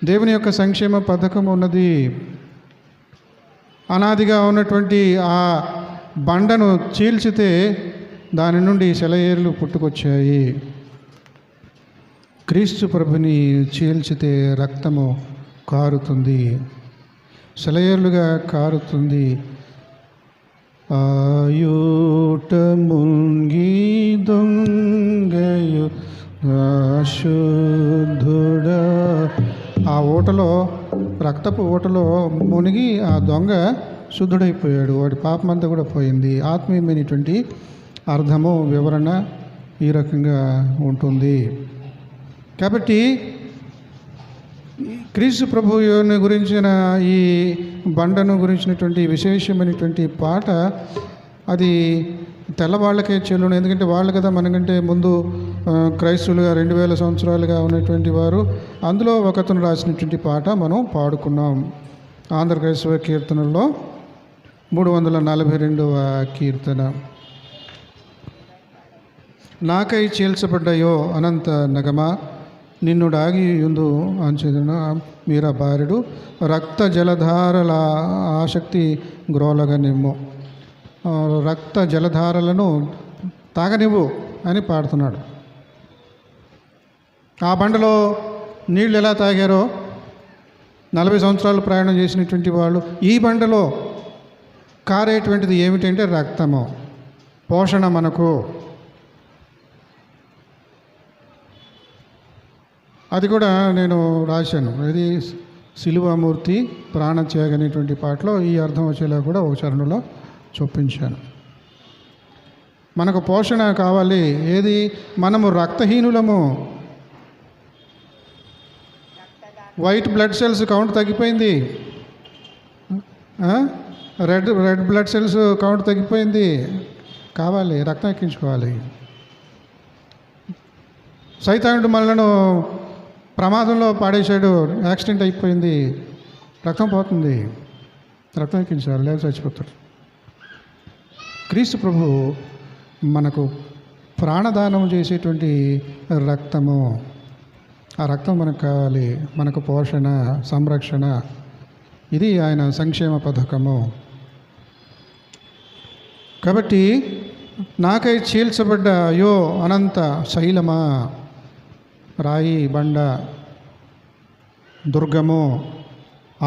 దేవుని యొక్క సంక్షేమ పథకం ఉన్నది. అనాదిగా ఉన్నటువంటి ఆ బండను చీల్చితే దాని నుండి సెలయేర్లు పుట్టుకొచ్చాయి. క్రీస్తు ప్రభుని చీల్చితే రక్తము కారుతుంది, సెలయేర్లుగా కారుతుంది. ఆయుట ముంగి దొంగయు అశుద్ధుడ. ఆ ఊటలో, రక్తపు ఊటలో మునిగి ఆ దొంగ శుద్ధుడైపోయాడు. వాడి పాపమంతా కూడా పోయింది. ఆత్మీయమైనటువంటి అర్థము, వివరణ ఈ రకంగా ఉంటుంది. కాబట్టి క్రీస్తు ప్రభువుని గురించిన ఈ బండను గురించినటువంటి విశేషమైనటువంటి పాట అది తెల్లవాళ్ళకే చెల్లును. ఎందుకంటే వాళ్ళు కదా మనకంటే ముందు క్రైస్తవులుగా 2000 సంవత్సరాలుగా ఉన్నటువంటి వారు. అందులో ఒకతను రాసినటువంటి పాట మనం పాడుకున్నాం. ఆంధ్ర క్రైస్తవ కీర్తనల్లో 342వ కీర్తన. నాకై చీల్చబడ్డాయో అనంత నగమా, నిన్ను డాగి యుందు అంచెదన మీరా బారెడు, రక్త జలధారల ఆసక్తి గ్రోలగనిమ్ము. రక్త జలధారలను తాగనివ్వు అని పాడుతున్నాడు. ఆ బండలో నీళ్ళు ఎలా తాగారో 40 సంవత్సరాలు ప్రయాణం చేసినటువంటి వాళ్ళు, ఈ బండలో కారేటువంటిది ఏమిటంటే రక్తము, పోషణ మనకు. అది కూడా నేను రాశాను. ఇది సిలువామూర్తి ప్రాణత్యాగ అనేటువంటి పాటలో ఈ అర్థం వచ్చేలా కూడా ఒక చరణంలో చొప్పించాను. మనకు పోషణ కావాలి. ఏది? మనము రక్తహీనులము. వైట్ బ్లడ్ సెల్స్ కౌంట్ తగ్గిపోయింది, రెడ్ బ్లడ్ సెల్స్ కౌంట్ తగ్గిపోయింది. కావాలి, రక్తం ఎక్కించుకోవాలి. సైతానుడు మనలను ప్రమాదంలో పాడేశాడు, యాక్సిడెంట్ అయిపోయింది, రక్తం పోతుంది, రక్తం ఎక్కించాలి, లేదా చచ్చిపోతాడు. క్రీస్తు ప్రభు మనకు ప్రాణదానం చేసేటువంటి రక్తము. ఆ రక్తం మనకు కావాలి, మనకు పోషణ, సంరక్షణ. ఇది ఆయన సంక్షేమ పథకము. కాబట్టి నాకై చీల్చబడ్డ అయ్యో అనంత శైలమా, రాయి బండ, దుర్గము,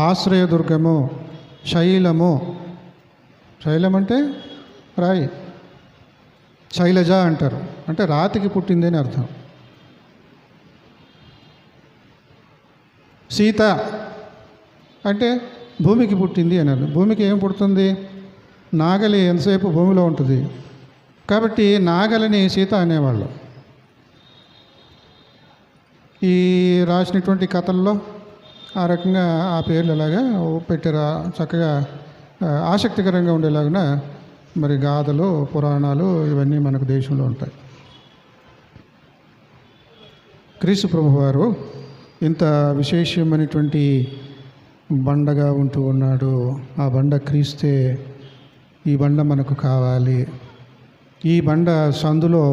ఆశ్రయదుర్గము, శైలము. శైలం అంటే రాయి, శైలజ అంటారు, అంటే రాతికి పుట్టింది అని అర్థం. సీత అంటే భూమికి పుట్టింది అని అర్థం. భూమికి ఏం పుడుతుంది? నాగలి ఎంతసేపు భూమిలో ఉంటుంది కాబట్టి నాగలిని సీత అనేవాళ్ళు. ఈ రాసినటువంటి కథల్లో ఆ రకంగా ఆ పేర్లు ఎలాగా పెట్టారు, చక్కగా ఆసక్తికరంగా ఉండేలాగా మరి గాథలు, పురాణాలు ఇవన్నీ మనకు దేశంలో ఉంటాయి. క్రీస్తు ప్రభువారు ఇంత విశేషమైనటువంటి బండగా ఉంటూ ఉన్నాడు. ఆ బండ క్రీస్తే. ఈ బండ మనకు కావాలి. ఈ బండ సందులో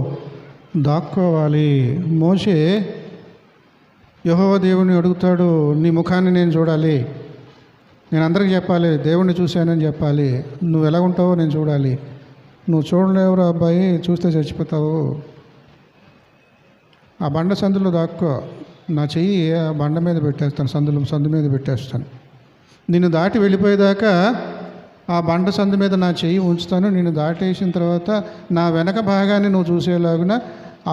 దాక్కోవాలి. మోషే యెహోవా దేవుని అడుగుతాడు, నీ ముఖాన్ని నేను చూడాలి, నేను అందరికీ చెప్పాలి, దేవుణ్ణి చూశానని చెప్పాలి, నువ్వు ఎలా ఉంటావో నేను చూడాలి. నువ్వు చూడలేవురా అబ్బాయి, చూస్తే చచ్చిపోతావు. ఆ బండ సందులో దాక్కో, నా చెయ్యి ఆ బండ మీద పెట్టేస్తాను, సందు మీద పెట్టేస్తాను. నిన్ను దాటి వెళ్ళిపోయేదాకా ఆ బండ సందు మీద నా చెయ్యి ఉంచుతాను. నేను దాటేసిన తర్వాత నా వెనక భాగాన్ని నువ్వు చూసేలాగున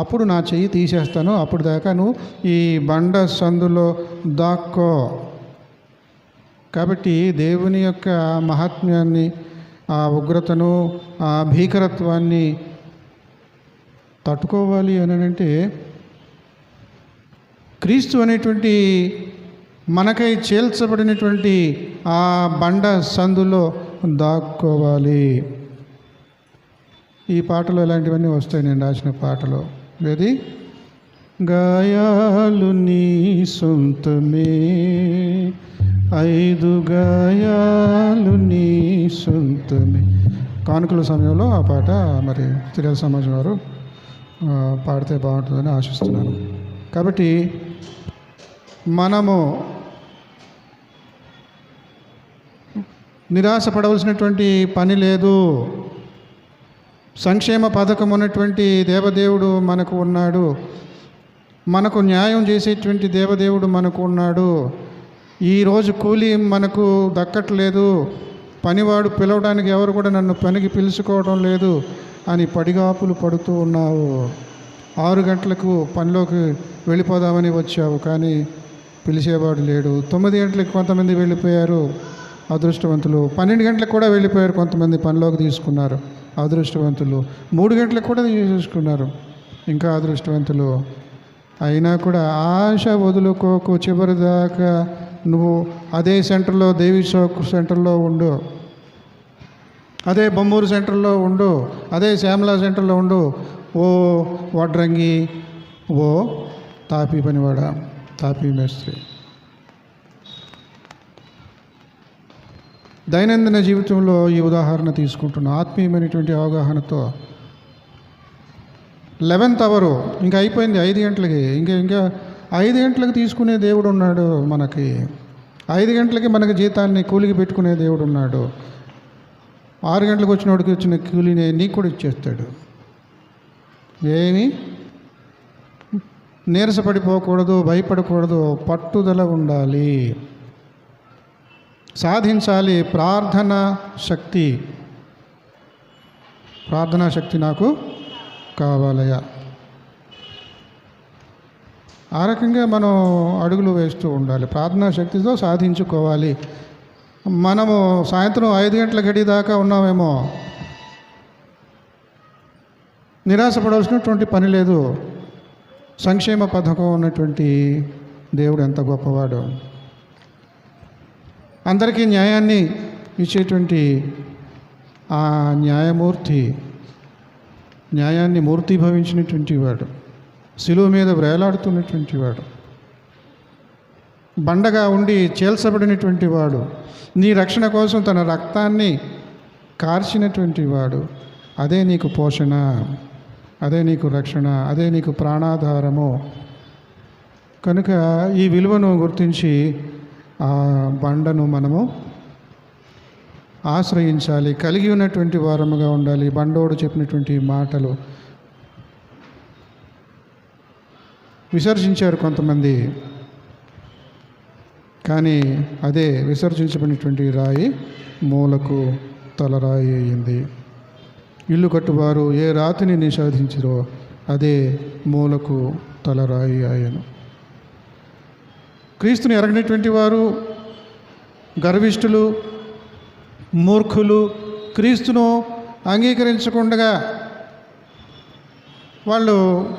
అప్పుడు నా చెయ్యి తీసేస్తాను. అప్పుడు దాకా నువ్వు ఈ బండ సందులో దాక్కో. కాబట్టి దేవుని యొక్క మహాత్మ్యాన్ని, ఆ ఉగ్రతను, ఆ భీకరత్వాన్ని తట్టుకోవాలి అని అంటే క్రీస్తు అనేటువంటి మనకై చేల్చబడినటువంటి ఆ బండ సందులో దాక్కోవాలి. ఈ పాటలో ఇలాంటివన్నీ వస్తాయి, నేను రాసిన పాటలో. ఏది? గాయాలు నీ సొంతమే, 5 గాయాలు నీ సొంతమే. కానుకల సమయంలో ఆ పాట మరి తిరియల సమాజం వారు పాడితే బాగుంటుందని ఆశిస్తున్నాను. కాబట్టి మనము నిరాశపడవలసినటువంటి పని లేదు. సంక్షేమ పథకం ఉన్నటువంటి దేవదేవుడు మనకు ఉన్నాడు. మనకు న్యాయం చేసేటువంటి దేవదేవుడు మనకు ఉన్నాడు. ఈరోజు కూలీ మనకు దక్కట్లేదు, పనివాడు పిలవడానికి ఎవరు కూడా నన్ను పనికి పిలుచుకోవడం లేదు అని పడిగాపులు పడుతూ ఉన్నావు. 6 గంటలకు పనిలోకి వెళ్ళిపోదామని వచ్చావు, కానీ పిలిచేవాడు లేడు. 9 గంటలకు కొంతమంది వెళ్ళిపోయారు, అదృష్టవంతులు. 12 గంటలకు కూడా వెళ్ళిపోయారు, కొంతమంది పనిలోకి తీసుకున్నారు, అదృష్టవంతులు. 3 గంటలకు కూడా తీసుకున్నారు, ఇంకా అదృష్టవంతులు. అయినా కూడా ఆశ వదులుకోకు, చివరిదాకా నువ్వు అదే సెంటర్లో, దేవి చౌక్ సెంటర్లో ఉండు, అదే బొమ్మూరు సెంటర్లో ఉండు, అదే శ్యామలా సెంటర్లో ఉండు. ఓ వడ్రంగి, ఓ తాపీ పనివాడ, తాపీ మేస్త్రి. దైనందిన జీవితంలో ఈ ఉదాహరణ తీసుకుంటున్న ఆత్మీయమైనటువంటి అవగాహనతో 11th అవరు ఇంకా అయిపోయింది, 5 గంటలకి. ఇంకా 5 గంటలకు తీసుకునే దేవుడు ఉన్నాడు మనకి. 5 గంటలకి మనకి జీతాన్ని కూలికి పెట్టుకునే దేవుడు ఉన్నాడు. 6 గంటలకు వచ్చినోడికి వచ్చిన కూలిని నీకు కూడా ఇచ్చేస్తాడు. ఏమి నీరసపడిపోకూడదు, భయపడకూడదు, పట్టుదల ఉండాలి, సాధించాలి. ప్రార్థనా శక్తి నాకు కావాలయ్యా. ఆ రకంగా మనం అడుగులు వేస్తూ ఉండాలి. ప్రార్థనా శక్తితో సాధించుకోవాలి. మనము సాయంత్రం 5 గంటల గడి దాకా ఉన్నామేమో, నిరాశపడాల్సినటువంటి పని లేదు. సంక్షేమ పథకం ఉన్నటువంటి దేవుడు ఎంత గొప్పవాడు. అందరికీ న్యాయాన్ని ఇచ్చేటువంటి ఆ న్యాయాన్ని మూర్తిభవించినటువంటి వాడు, శిలువ మీద వేలాడుతున్నటువంటి వాడు, బండగా ఉండి చేల్చబడినటువంటి వాడు, నీ రక్షణ కోసం తన రక్తాన్ని కార్చినటువంటి వాడు. అదే నీకు పోషణ, అదే నీకు రక్షణ, అదే నీకు ప్రాణాధారము. కనుక ఈ విలువను గుర్తించి ఆ బండను మనము ఆశ్రయించాలి, కలిగి ఉన్నటువంటి వారముగా ఉండాలి. బండోడు చెప్పినటువంటి మాటలు విసర్జించారు కొంతమంది, కానీ అదే విసర్జించబడినటువంటి రాయి మూలకు తలరాయి అయింది. ఇల్లు కట్టువారు ఏ రాతిని నిషేధించిరో అదే మూలకు తలరాయి అయ్యను. క్రీస్తుని ఎరగనటువంటి వారు, గర్విష్ఠులు, మూర్ఖులు, క్రీస్తును అంగీకరించకుండా వాళ్ళు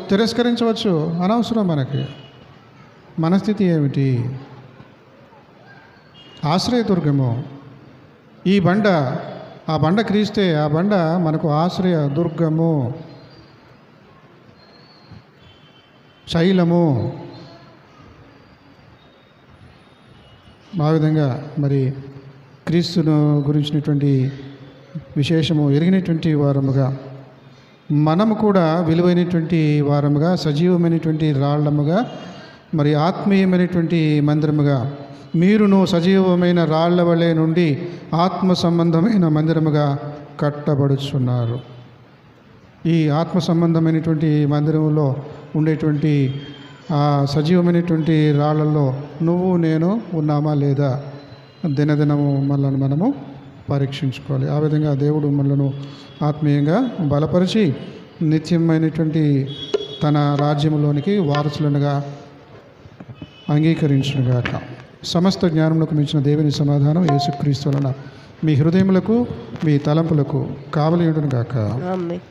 తిరస్కరించవచ్చు, అనవసరం. మన స్థితి ఏమిటి? ఆశ్రయదుర్గము. ఈ బండ, ఆ బండ క్రీస్తే, ఆ బండ మనకు ఆశ్రయ దుర్గము, శైలము. ఆ విధంగా మరి క్రీస్తును గురించినటువంటి విశేషము ఎరిగినటువంటి వారముగా, మనము కూడా విలువైనటువంటి వారముగా, సజీవమైనటువంటి రాళ్లముగా, మరి ఆత్మీయమైనటువంటి మందిరముగా, మీరును సజీవమైన రాళ్ల వలె నుండి ఆత్మ సంబంధమైన మందిరముగా కట్టబడుచున్నారు. ఈ ఆత్మ సంబంధమైనటువంటి మందిరంలో ఉండేటువంటి ఆ సజీవమైనటువంటి రాళ్లలో నువ్వు నేను ఉన్నామా లేదా దినదినము మనము పరీక్షించుకోవాలి. ఆ విధంగా దేవుడు మనలను ఆత్మీయంగా బలపరిచి నిత్యమైనటువంటి తన రాజ్యంలోనికి వారసులనుగా అంగీకరించునుగాక. సమస్త జ్ఞానములకు మించిన దేవుని సమాధానం యేసుక్రీస్తు వలన మీ హృదయములకు, మీ తలంపులకు కావలియుడునుగాక. ఆమేన్.